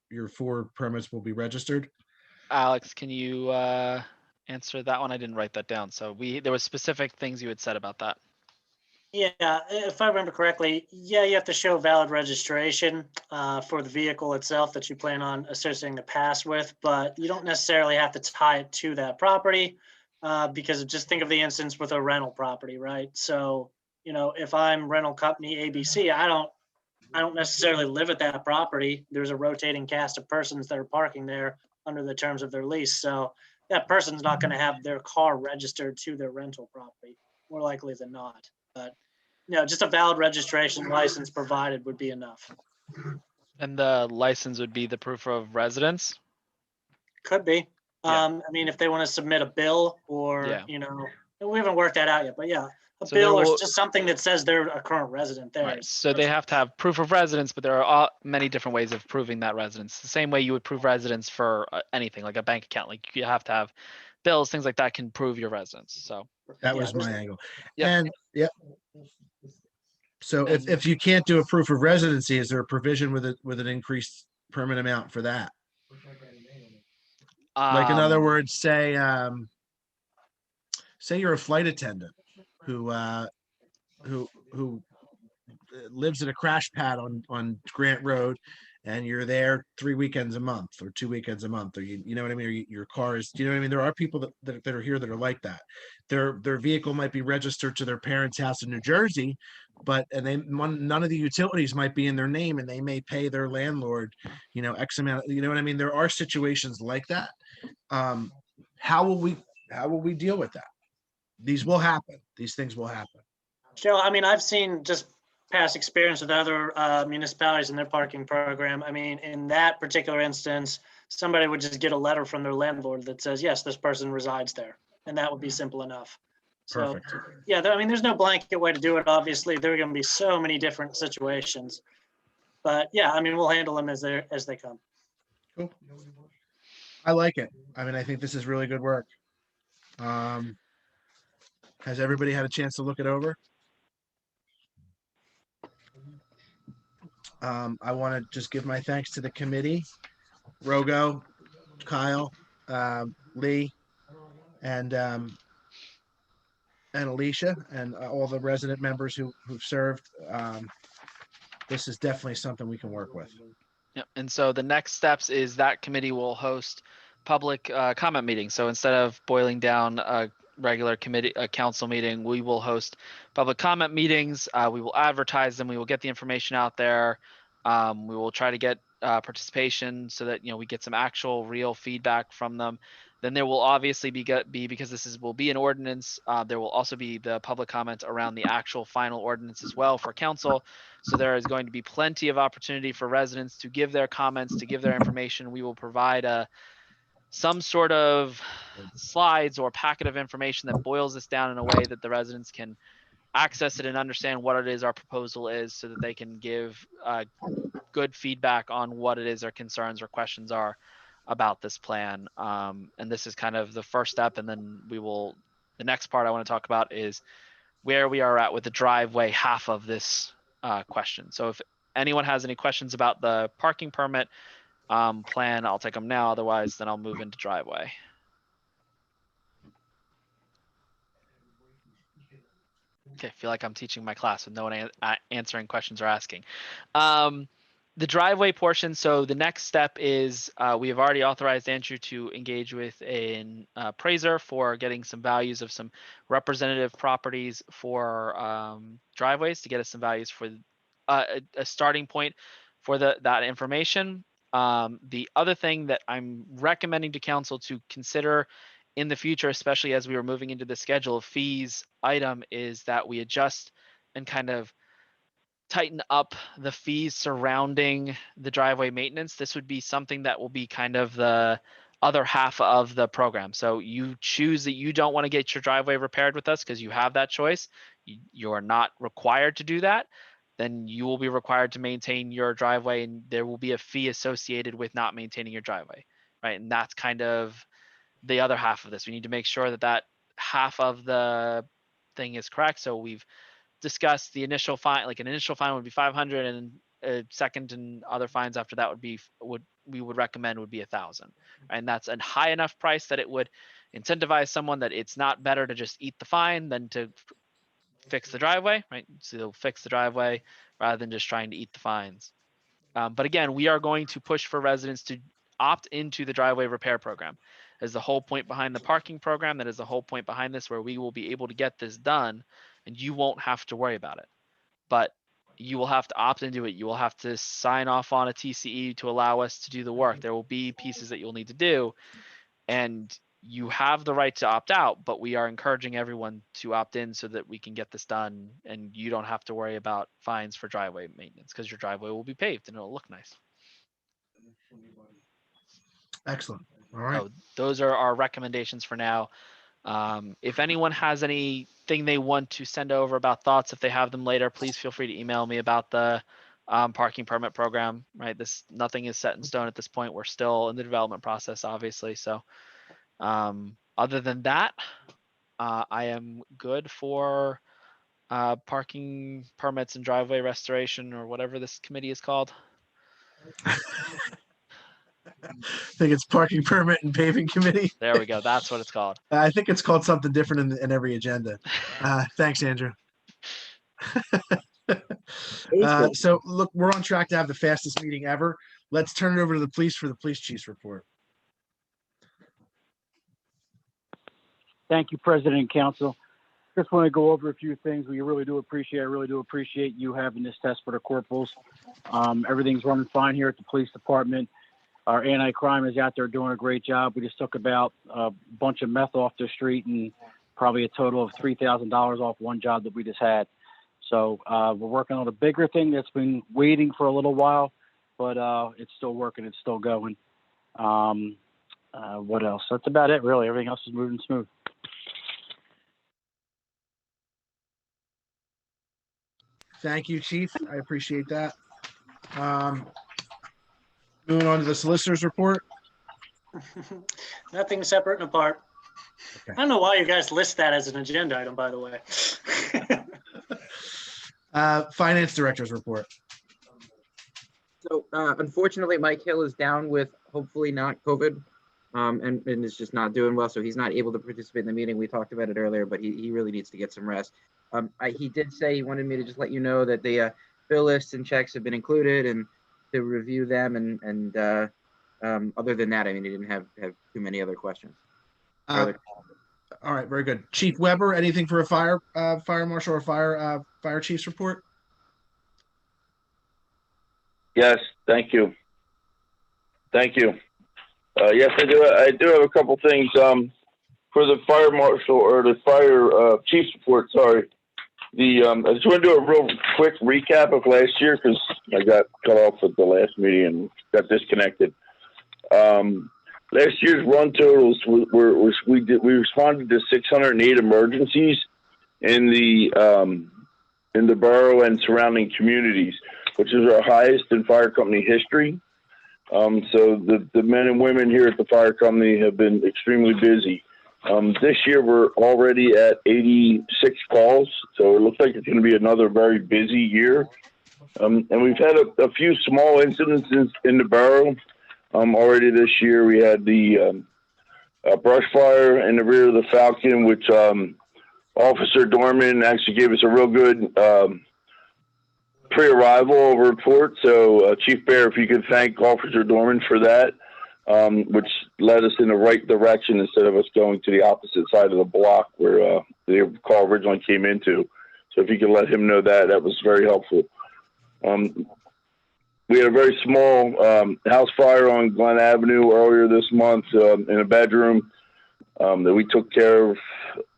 your 4 permits will be registered? Alex, can you answer that one? I didn't write that down. So there was specific things you had said about that. Yeah, if I remember correctly, yeah, you have to show valid registration for the vehicle itself that you plan on associating the pass with, but you don't necessarily have to tie it to that property because just think of the instance with a rental property, right? So, if I'm rental company ABC, I don't necessarily live at that property. There's a rotating cast of persons that are parking there under the terms of their lease. So that person's not going to have their car registered to their rental property, more likely than not. But just a valid registration license provided would be enough. And the license would be the proof of residence? Could be. Yeah. If they want to submit a bill or, we haven't worked that out yet, but yeah, bill or just something that says they're a current resident there. Right. So they have to have proof of residence, but there are many different ways of proving that residence. The same way you would prove residence for anything like a bank account. Like you have to have bills, things like that can prove your residence. So that was my angle. Yep. And so if you can't do a proof of residency, is there a provision with an increased permit amount for that? Like in other words, say you're a flight attendant who lives at a crash pad on Grant Road, and you're there 3 weekends a month or 2 weekends a month, or you know what I mean, or your car is, you know what I mean? There are people that are here that are like that. Their vehicle might be registered to their parents' house in New Jersey, but none of the utilities might be in their name, and they may pay their landlord, X amount. You know what I mean? There are situations like that. How will we deal with that? These will happen. These things will happen. Joe, I've seen just past experience with other municipalities in their parking program. In that particular instance, somebody would just get a letter from their landlord that says, yes, this person resides there. And that would be simple enough. Perfect. So, yeah, there's no blanket way to do it. Obviously, there are going to be so many different situations. But yeah, we'll handle them as they come. Cool. I like it. I think this is really good work. Has everybody had a chance to look it over? I want to just give my thanks to the committee, Rogo, Kyle, Lee, and Alicia, and all the resident members who've served. This is definitely something we can work with. Yep. And so the next steps is that committee will host public comment meetings. So instead of boiling down a regular council meeting, we will host public comment meetings. We will advertise them. We will get the information out there. We will try to get participation so that we get some actual real feedback from them. Then there will obviously be because will be an ordinance. There will also be the public comment around the actual final ordinance as well for council. So there is going to be plenty of opportunity for residents to give their comments, to give their information. We will provide some sort of slides or packet of information that boils this down in a way that the residents can access it and understand what it is our proposal is, so that they can give good feedback on what it is their concerns or questions are about this plan. And this is kind of the first step. And then the next part I want to talk about is where we are at with the driveway half of this question. So if anyone has any questions about the parking permit plan, I'll take them now. Otherwise, then I'll move into driveway. Okay, I feel like I'm teaching my class with no one answering questions or asking. The driveway portion. So the next step is we have already authorized Andrew to engage with an appraiser for getting some values of some representative properties for driveways, to get us some values for a starting point for that information. The other thing that I'm recommending to council to consider in the future, especially as we are moving into the schedule of fees item, is that we adjust and kind of tighten up the fees surrounding the driveway maintenance. This would be something that will be kind of the other half of the program. So you choose that you don't want to get your driveway repaired with us because you have that choice. You are not required to do that. Then you will be required to maintain your driveway, and there will be a fee associated with not maintaining your driveway, right? And that's kind of the other half of this. We need to make sure that half of the thing is correct. So we've discussed the initial fine, like an initial fine would be 500, and a second and other fines after that we would recommend would be 1,000. And that's a high enough price that it would incentivize someone that it's not better to just eat the fine than to fix the driveway, right? So they'll fix the driveway rather than just trying to eat the fines. But again, we are going to push for residents to opt into the driveway repair program. As the whole point behind the parking program, that is the whole point behind this, where we will be able to get this done and you won't have to worry about it. But you will have to opt into it. You will have to sign off on a TCE to allow us to do the work. There will be pieces that you'll need to do, and you have the right to opt out, but we are encouraging everyone to opt in so that we can get this done and you don't have to worry about fines for driveway maintenance, because your driveway will be paved and it'll look nice. Excellent. All right. So those are our recommendations for now. If anyone has anything they want to send over about thoughts, if they have them later, please feel free to email me about the parking permit program, right? Nothing is set in stone at this point. We're still in the development process, obviously. So other than that, I am good for parking permits and driveway restoration, or whatever this committee is called. I think it's parking permit and paving committee. There we go. That's what it's called. I think it's called something different in every agenda. Thanks, Andrew. So look, we're on track to have the fastest meeting ever. Let's turn it over to the police for the police chief's report. Thank you, President and Council. Just want to go over a few things we really do appreciate. I really do appreciate you having this test for the corporals. Everything's running fine here at the police department. Our anti-crime is out there doing a great job. We just took about a bunch of meth off the street and probably a total of $3,000 off one job that we just had. So we're working on a bigger thing that's been waiting for a little while, but it's still working. It's still going. What else? That's about it, really. Everything else is moving smooth. Thank you, Chief. I appreciate that. Moving on to the solicitor's report. Nothing separate and apart. Okay. I don't know why you guys list that as an agenda item, by the way. Finance director's report. So unfortunately, Mike Hill is down with hopefully not COVID, and is just not doing well. So he's not able to participate in the meeting. We talked about it earlier, but he really needs to get some rest. He did say he wanted me to just let you know that the bill lists and checks have been included, and to review them. And other than that, I mean, he didn't have too many other questions. All right, very good. Chief Weber, anything for a fire marshal or fire chief's report? Yes, thank you. Thank you. Yes, I do. I do have a couple things. For the fire marshal or the fire chief's report. Sorry. I just want to do a real quick recap of last year because I got cut off at the last meeting and got disconnected. Last year's run totals we responded to 608 emergencies in the borough and surrounding communities, which is our highest in fire company history. So the men and women here at the fire company have been extremely busy. This year we're already at 86 calls, so it looks like it's going to be another very busy year. And we've had a few small incidents in the borough. Already this year we had the brush fire in the rear of the Falcon, which Officer Dorman actually gave us a real good pre-arrival report. So Chief Bear, if you could thank Officer Dorman for that. Which led us in the right direction instead of us going to the opposite side of the block where the call originally came into. So if you could let him know that, that was very helpful. We had a very small house fire on Glen Avenue earlier this month in a bedroom that we took care of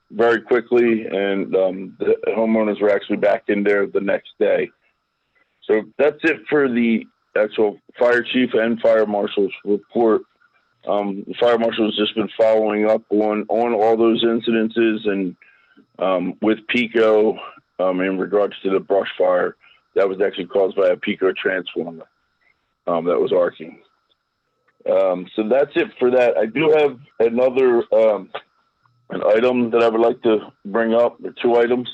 very quickly, and the homeowners were actually back in there the next day. So that's it for the actual fire chief and fire marshal's report. The fire marshal has just been following up on all those incidences and with PICO in regards to the brush fire that was actually caused by a PICO transformer that was arcing. So that's it for that. I do have another an item that I would like to bring up, or two items.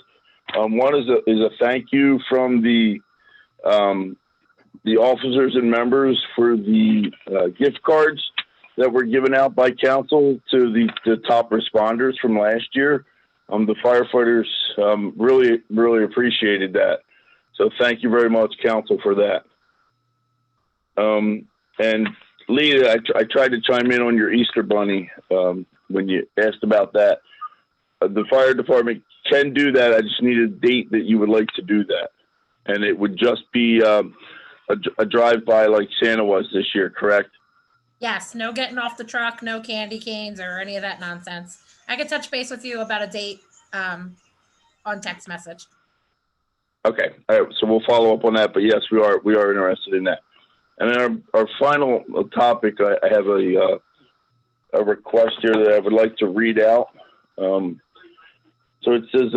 One is a thank you from the officers and members for the gift cards that were given out by council to the top responders from last year. The firefighters really appreciated that. So thank you very much, council, for that. And Lee, I tried to chime in on your Easter bunny when you asked about that. The fire department can do that. I just need a date that you would like to do that. And it would just be a drive-by like Santa was this year, correct? Yes, no getting off the truck, no candy canes or any of that nonsense. I can touch base with you about a date on text message. Okay, all right, so we'll follow up on that. But yes, we are interested in that. And then our final topic, I have a request here that I would like to read out. So it says,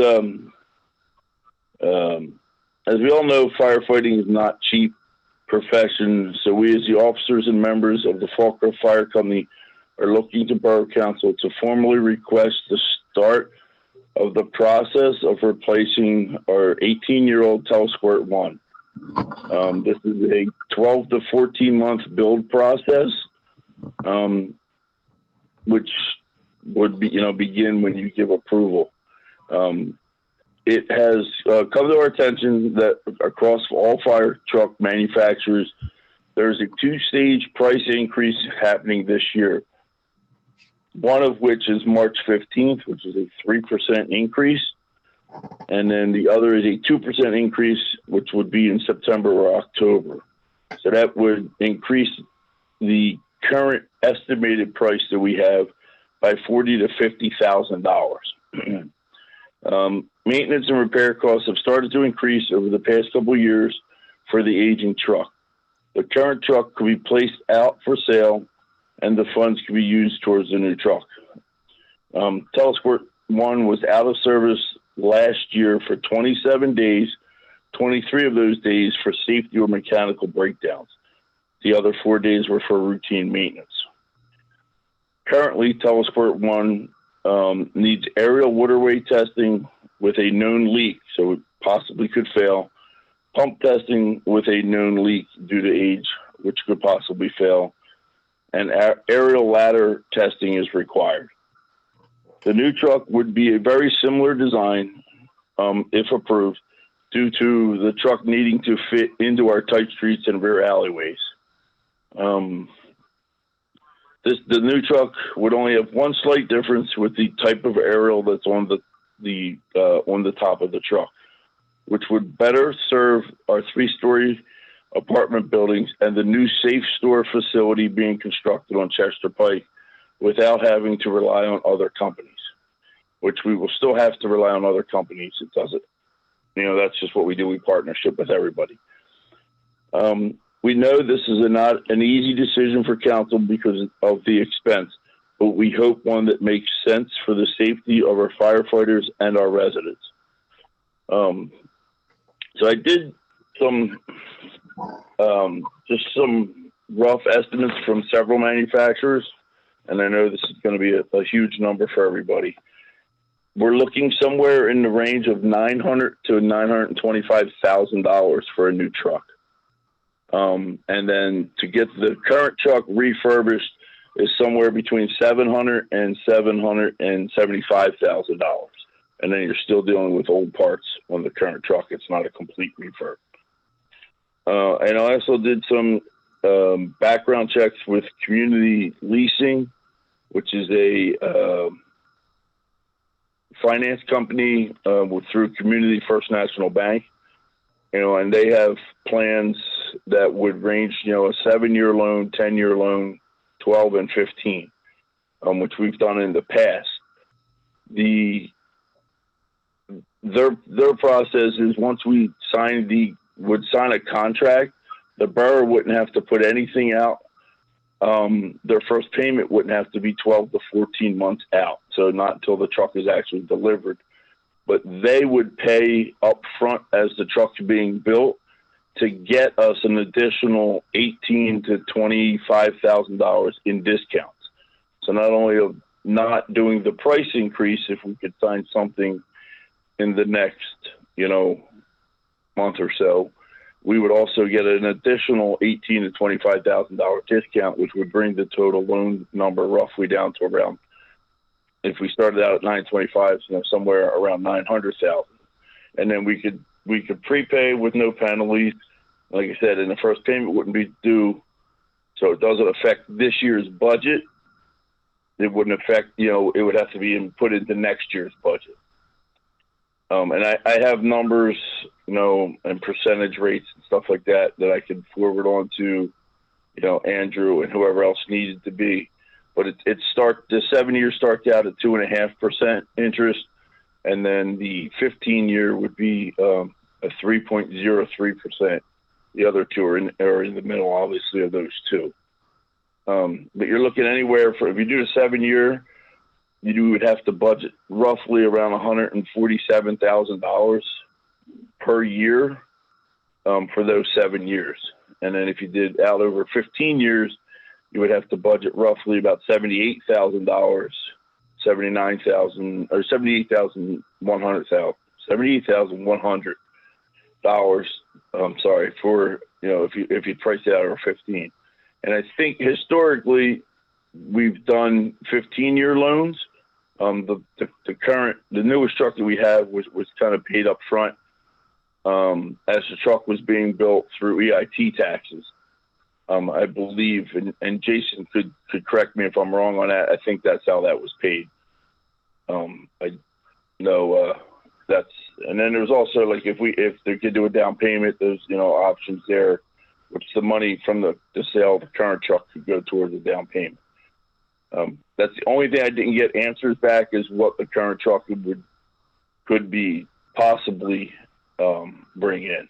as we all know, firefighting is not cheap profession, so we as the officers and members of the Folcroft Fire Company are looking to Borough Council to formally request the start of the process of replacing our 18-year-old Telesquirt 1. This is a 12 to 14 month build process, which would be, begin when you give approval. It has come to our attention that across all fire truck manufacturers, there's a two-stage price increase happening this year. One of which is March 15th, which is a 3% increase. And then the other is a 2% increase, which would be in September or October. So that would increase the current estimated price that we have by $40,000 to $50,000. Maintenance and repair costs have started to increase over the past couple of years for the aging truck. The current truck could be placed out for sale and the funds could be used towards the new truck. Telesquirt 1 was out of service last year for 27 days, 23 of those days for safety or mechanical breakdowns. The other 4 days were for routine maintenance. Currently, Telesquirt 1 needs aerial waterway testing with a known leak, so it possibly could fail. Pump testing with a known leak due to age, which could possibly fail. And aerial ladder testing is required. The new truck would be a very similar design, if approved, due to the truck needing to fit into our tight streets and rear alleyways. The new truck would only have one slight difference with the type of aerial that's on the top of the truck, which would better serve our 3-story apartment buildings, and the new safe store facility being constructed on Chester Pike without having to rely on other companies, which we will still have to rely on other companies. It doesn't, that's just what we do. We partnership with everybody. We know this is not an easy decision for council because of the expense, but we hope one that makes sense for the safety of our firefighters and our residents. So I did just some rough estimates from several manufacturers, and I know this is going to be a huge number for everybody. We're looking somewhere in the range of $900,000 to $925,000 for a new truck. And then to get the current truck refurbished is somewhere between $700,000 and $775,000. And then you're still dealing with old parts on the current truck. It's not a complete refurb. And I also did some background checks with Community Leasing, which is a finance company through Community First National Bank. And they have plans that would range, a 7-year loan, 10-year loan, 12 and 15, which we've done in the past. Their process is once we would sign a contract, the borough wouldn't have to put anything out. Their first payment wouldn't have to be 12 to 14 months out. So not until the truck is actually delivered. But they would pay up front as the truck's being built to get us an additional $18,000 to $25,000 in discounts. So not only of not doing the price increase, if we could sign something in the next, month or so, we would also get an additional $18,000 to $25,000 discount, which would bring the total loan number roughly down to around, if we started out at 925, somewhere around 900,000, and then we could prepay with no penalties. Like I said, and the first payment wouldn't be due, so it doesn't affect this year's budget. It wouldn't affect, it would have to be put into next year's budget. And I have numbers, and percentage rates and stuff like that I could forward on to, Andrew and whoever else needed to be. But the 7 years starts out at 2.5% interest, and then the 15-year would be a 3.03%. The other two are in the middle, obviously, of those two. But you're looking anywhere if you do a 7-year, you would have to budget roughly around $147,000 per year for those 7 years. And then if you did out over 15 years, you would have to budget roughly about $78,100 for if you price it out over 15. And I think historically we've done 15-year loans. The newest truck that we have was kind of paid up front as the truck was being built through EIT taxes. I believe, and Jason could correct me if I'm wrong on that. I think that's how that was paid. I know and then there's also like if they could do a down payment, there's options there, which the money from the sale of the current truck could go towards the down payment. That's the only thing I didn't get answers back is what the current truck could be possibly bring in.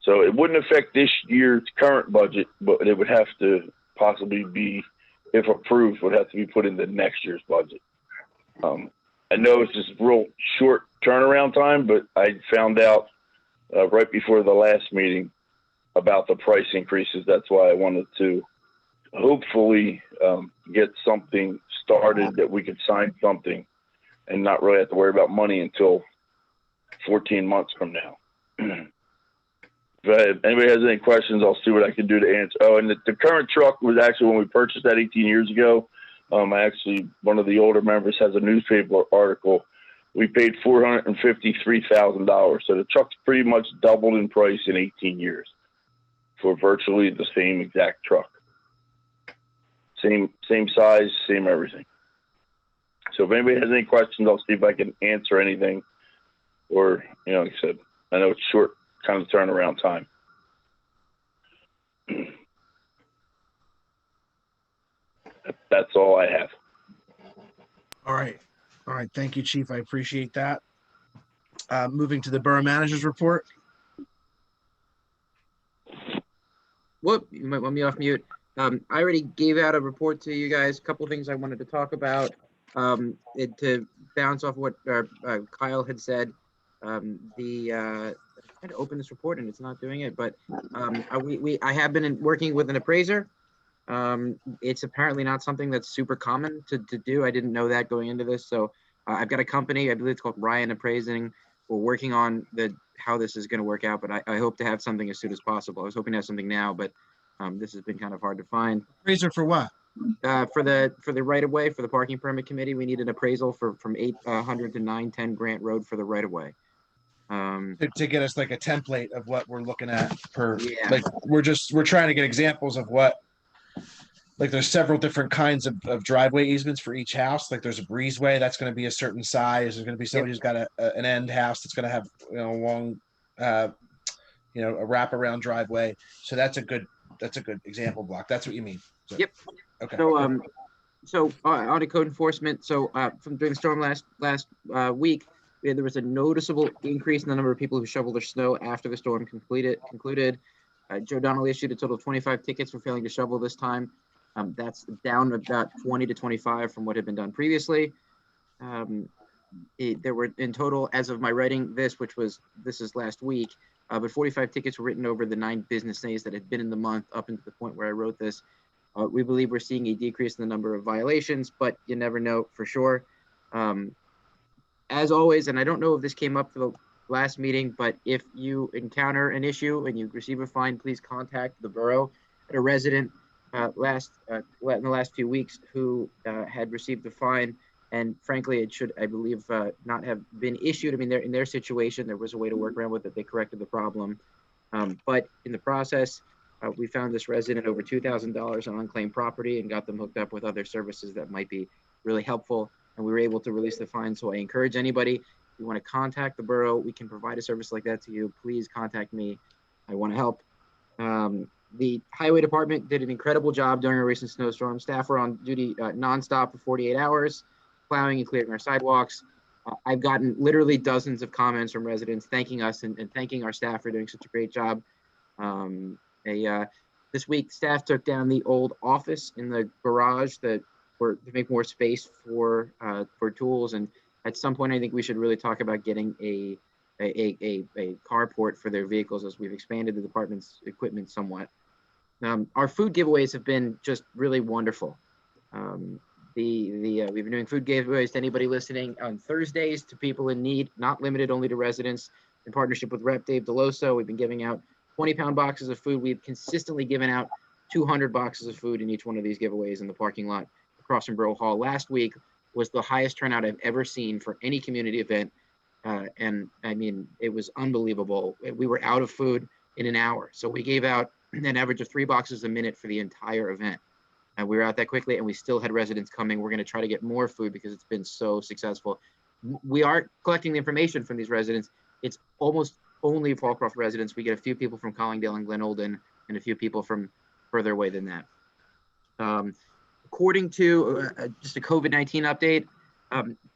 So it wouldn't affect this year's current budget, but it would have to possibly be, if approved, would have to be put in the next year's budget. I know it's just real short turnaround time, but I found out right before the last meeting about the price increases. That's why I wanted to hopefully get something started that we could sign something and not really have to worry about money until 14 months from now. If anybody has any questions, I'll see what I can do to answer. Oh, and the current truck was actually when we purchased that 18 years ago. One of the older members has a newspaper article. We paid $453,000. So the truck's pretty much doubled in price in 18 years for virtually the same exact truck. Same size, same everything. So if anybody has any questions, I'll see if I can answer anything. Or, like I said, I know it's short kind of turnaround time. That's all I have. All right. All right. Thank you, Chief. I appreciate that. Moving to the Borough Manager's report. Whoop, you might want me off mute. I already gave out a report to you guys. A couple of things I wanted to talk about. To bounce off what Kyle had said. I'm trying to open this report and it's not doing it, but I have been working with an appraiser. It's apparently not something that's super common to do. I didn't know that going into this. So I've got a company, I believe it's called Ryan Appraising. We're working on how this is going to work out, but I hope to have something as soon as possible. I was hoping to have something now, but this has been kind of hard to find. Appraiser for what? For the right of way for the parking permit committee, we need an appraisal from 800 to 910 Grant Road for the right of way. To get us like a template of what we're looking at per, Yeah. like we're trying to get examples of what, like there's several different kinds of driveway easements for each house. Like there's a breezeway that's going to be a certain size. There's going to be somebody who's got an end house that's going to have a long, a wraparound driveway. So that's a good example block. That's what you mean. So, yep. Okay. So on code enforcement. So from during the storm last week, there was a noticeable increase in the number of people who shoveled their snow after the storm concluded. Joe Donnelly issued a total of 25 tickets for failing to shovel this time. That's down about 20 to 25 from what had been done previously. There were in total, as of my writing this is last week, but 45 tickets were written over the 9 business days that had been in the month up into the point where I wrote this. We believe we're seeing a decrease in the number of violations, but you never know for sure. As always, and I don't know if this came up for the last meeting, but if you encounter an issue and you receive a fine, please contact the borough. A resident in the last few weeks who had received the fine, and frankly, it should, I believe, not have been issued. I mean, in their situation, there was a way to work around with it. They corrected the problem, but in the process, we found this resident over $2,000 on unclaimed property and got them hooked up with other services that might be really helpful. And we were able to release the fine. So I encourage anybody, if you want to contact the borough, we can provide a service like that to you. Please contact me. I want to help. The highway department did an incredible job during a recent snowstorm. Staff were on duty nonstop for 48 hours, plowing and clearing our sidewalks. I've gotten literally dozens of comments from residents thanking us and thanking our staff for doing such a great job. This week, staff took down the old office in the garage to make more space for tools. And at some point, I think we should really talk about getting a carport for their vehicles as we've expanded the department's equipment somewhat. Our food giveaways have been just really wonderful. We've been doing food giveaways to anybody listening on Thursdays to people in need, not limited only to residents. In partnership with Rep Dave Deloso, we've been giving out 20-pound boxes of food. We've consistently given out 200 boxes of food in each one of these giveaways in the parking lot across from Borough Hall. Last week was the highest turnout I've ever seen for any community event. And I mean, it was unbelievable. We were out of food in an hour. So we gave out an average of 3 boxes a minute for the entire event. And we were out that quickly and we still had residents coming. We're going to try to get more food because it's been so successful. We are collecting the information from these residents. It's almost only Folcroft residents. We get a few people from Collingdale and Glen Olden and a few people from further away than that. According to just a COVID-19 update,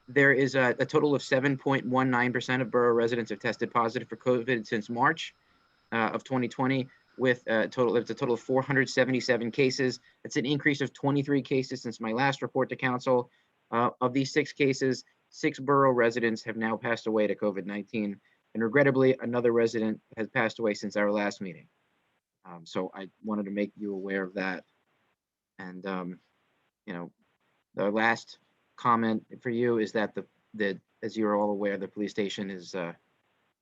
there is a total of 7.19% of borough residents have tested positive for COVID since March of 2020, with it's a total of 477 cases. It's an increase of 23 cases since my last report to council. Of these 6 cases, 6 borough residents have now passed away to COVID-19, and regrettably, another resident has passed away since our last meeting. So I wanted to make you aware of that. And the last comment for you is that as you're all aware, the police station is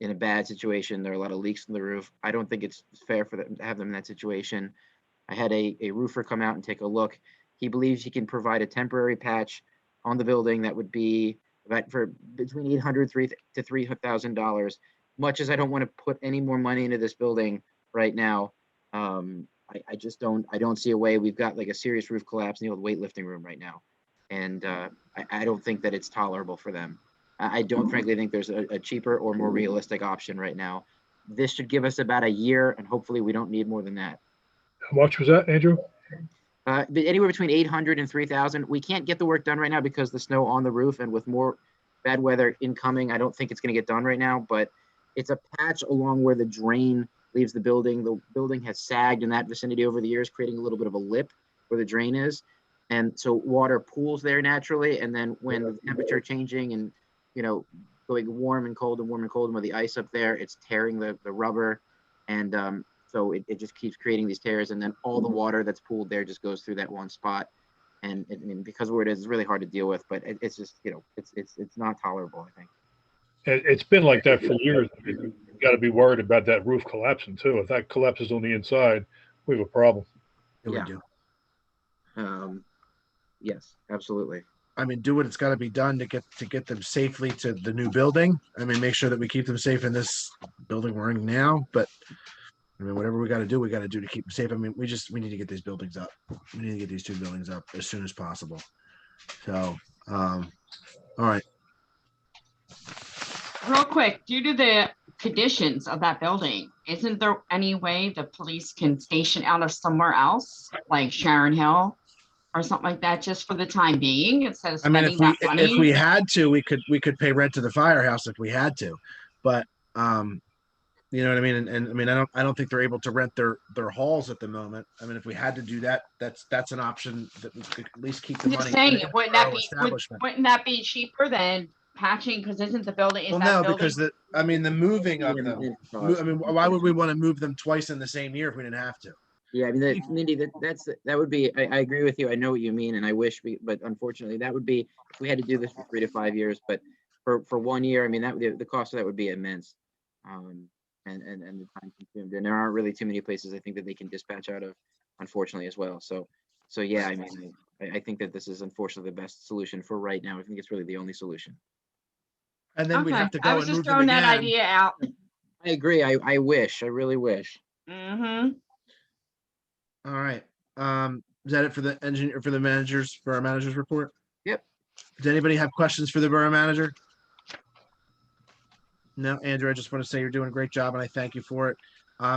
in a bad situation. There are a lot of leaks in the roof. I don't think it's fair for them to have them in that situation. I had a roofer come out and take a look. He believes he can provide a temporary patch on the building that would be about for between $800 to $3,000. Much as I don't want to put any more money into this building right now, I just don't see a way. We've got like a serious roof collapse in the old weightlifting room right now. And I don't think that it's tolerable for them. I don't frankly think there's a cheaper or more realistic option right now. This should give us about a year, and hopefully we don't need more than that. How much was that, Andrew? Anywhere between 800 and 3,000. We can't get the work done right now because the snow on the roof, and with more bad weather incoming, I don't think it's going to get done right now, but it's a patch along where the drain leaves the building. The building has sagged in that vicinity over the years, creating a little bit of a lip where the drain is. And so water pools there naturally. And then when the temperature changing and, going warm and cold and with the ice up there, it's tearing the rubber. And so it just keeps creating these tears. And then all the water that's pooled there just goes through that one spot. And because of where it is, it's really hard to deal with, but it's just, it's not tolerable, I think. It's been like that for years. You've got to be worried about that roof collapsing too. If that collapses on the inside, we have a problem. Yeah, we do. Yes, absolutely. I mean, do what it's got to be done to get them safely to the new building. I mean, make sure that we keep them safe in this building we're in now. But I mean, whatever we got to do to keep them safe. I mean, we need to get these buildings up. We need to get these two buildings up as soon as possible. So, all right. Real quick, due to the conditions of that building, isn't there any way the police can station out of somewhere else, like Sharon Hill or something like that, just for the time being, instead of I mean, spending that money? if we had to, we could pay rent to the firehouse if we had to, but you know what I mean. And I mean, I don't think they're able to rent their halls at the moment. I mean, if we had to do that, that's an option that we could at least keep the I'm money. just saying, in wouldn't our that establishment. wouldn't that be cheaper than patching? Because isn't the building? Well, no, because the moving of them. I mean, why would we want to move them twice in the same year if we didn't have to? Yeah, I mean, Mindy, that would be. I agree with you. I know what you mean, and I wish but unfortunately, that would be if we had to do this for 3 to 5 years. But for 1 year, I mean, the cost of that would be immense, and the time consumed. And there aren't really too many places I think that they can dispatch out of, unfortunately, as well. So yeah, I mean, I think that this is unfortunately the best solution for right now. I think it's really the only solution. And then we have to go. I was and just move them throwing that again. idea out. I agree. I wish. I really wish. Mm-hmm. All right. Is that it for the engineer, for our managers report? Yep. Does anybody have questions for the borough manager? No, Andrew, I just want to say you're doing a great job and I thank you for it.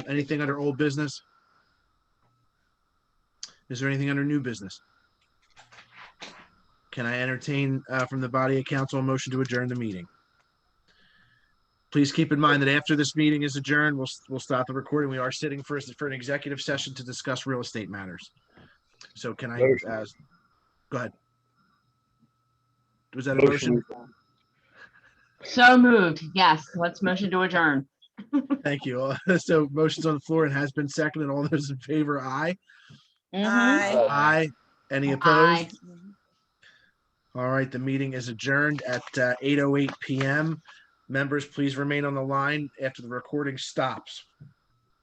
Anything under old business? Is there anything under new business? Can I entertain from the body of council a motion to adjourn the meeting? Please keep in mind that after this meeting is adjourned, we'll stop the recording. We are sitting for an executive session to discuss real estate matters. So can I, go ahead. Was that a motion? So moved. Yes, let's motion to adjourn. Thank you. So motion's on the floor and has been seconded. All those in favor, aye. Aye. Aye. Any opposed? All right, the meeting is adjourned at 8:08 p.m. Members, please remain on the line after the recording stops.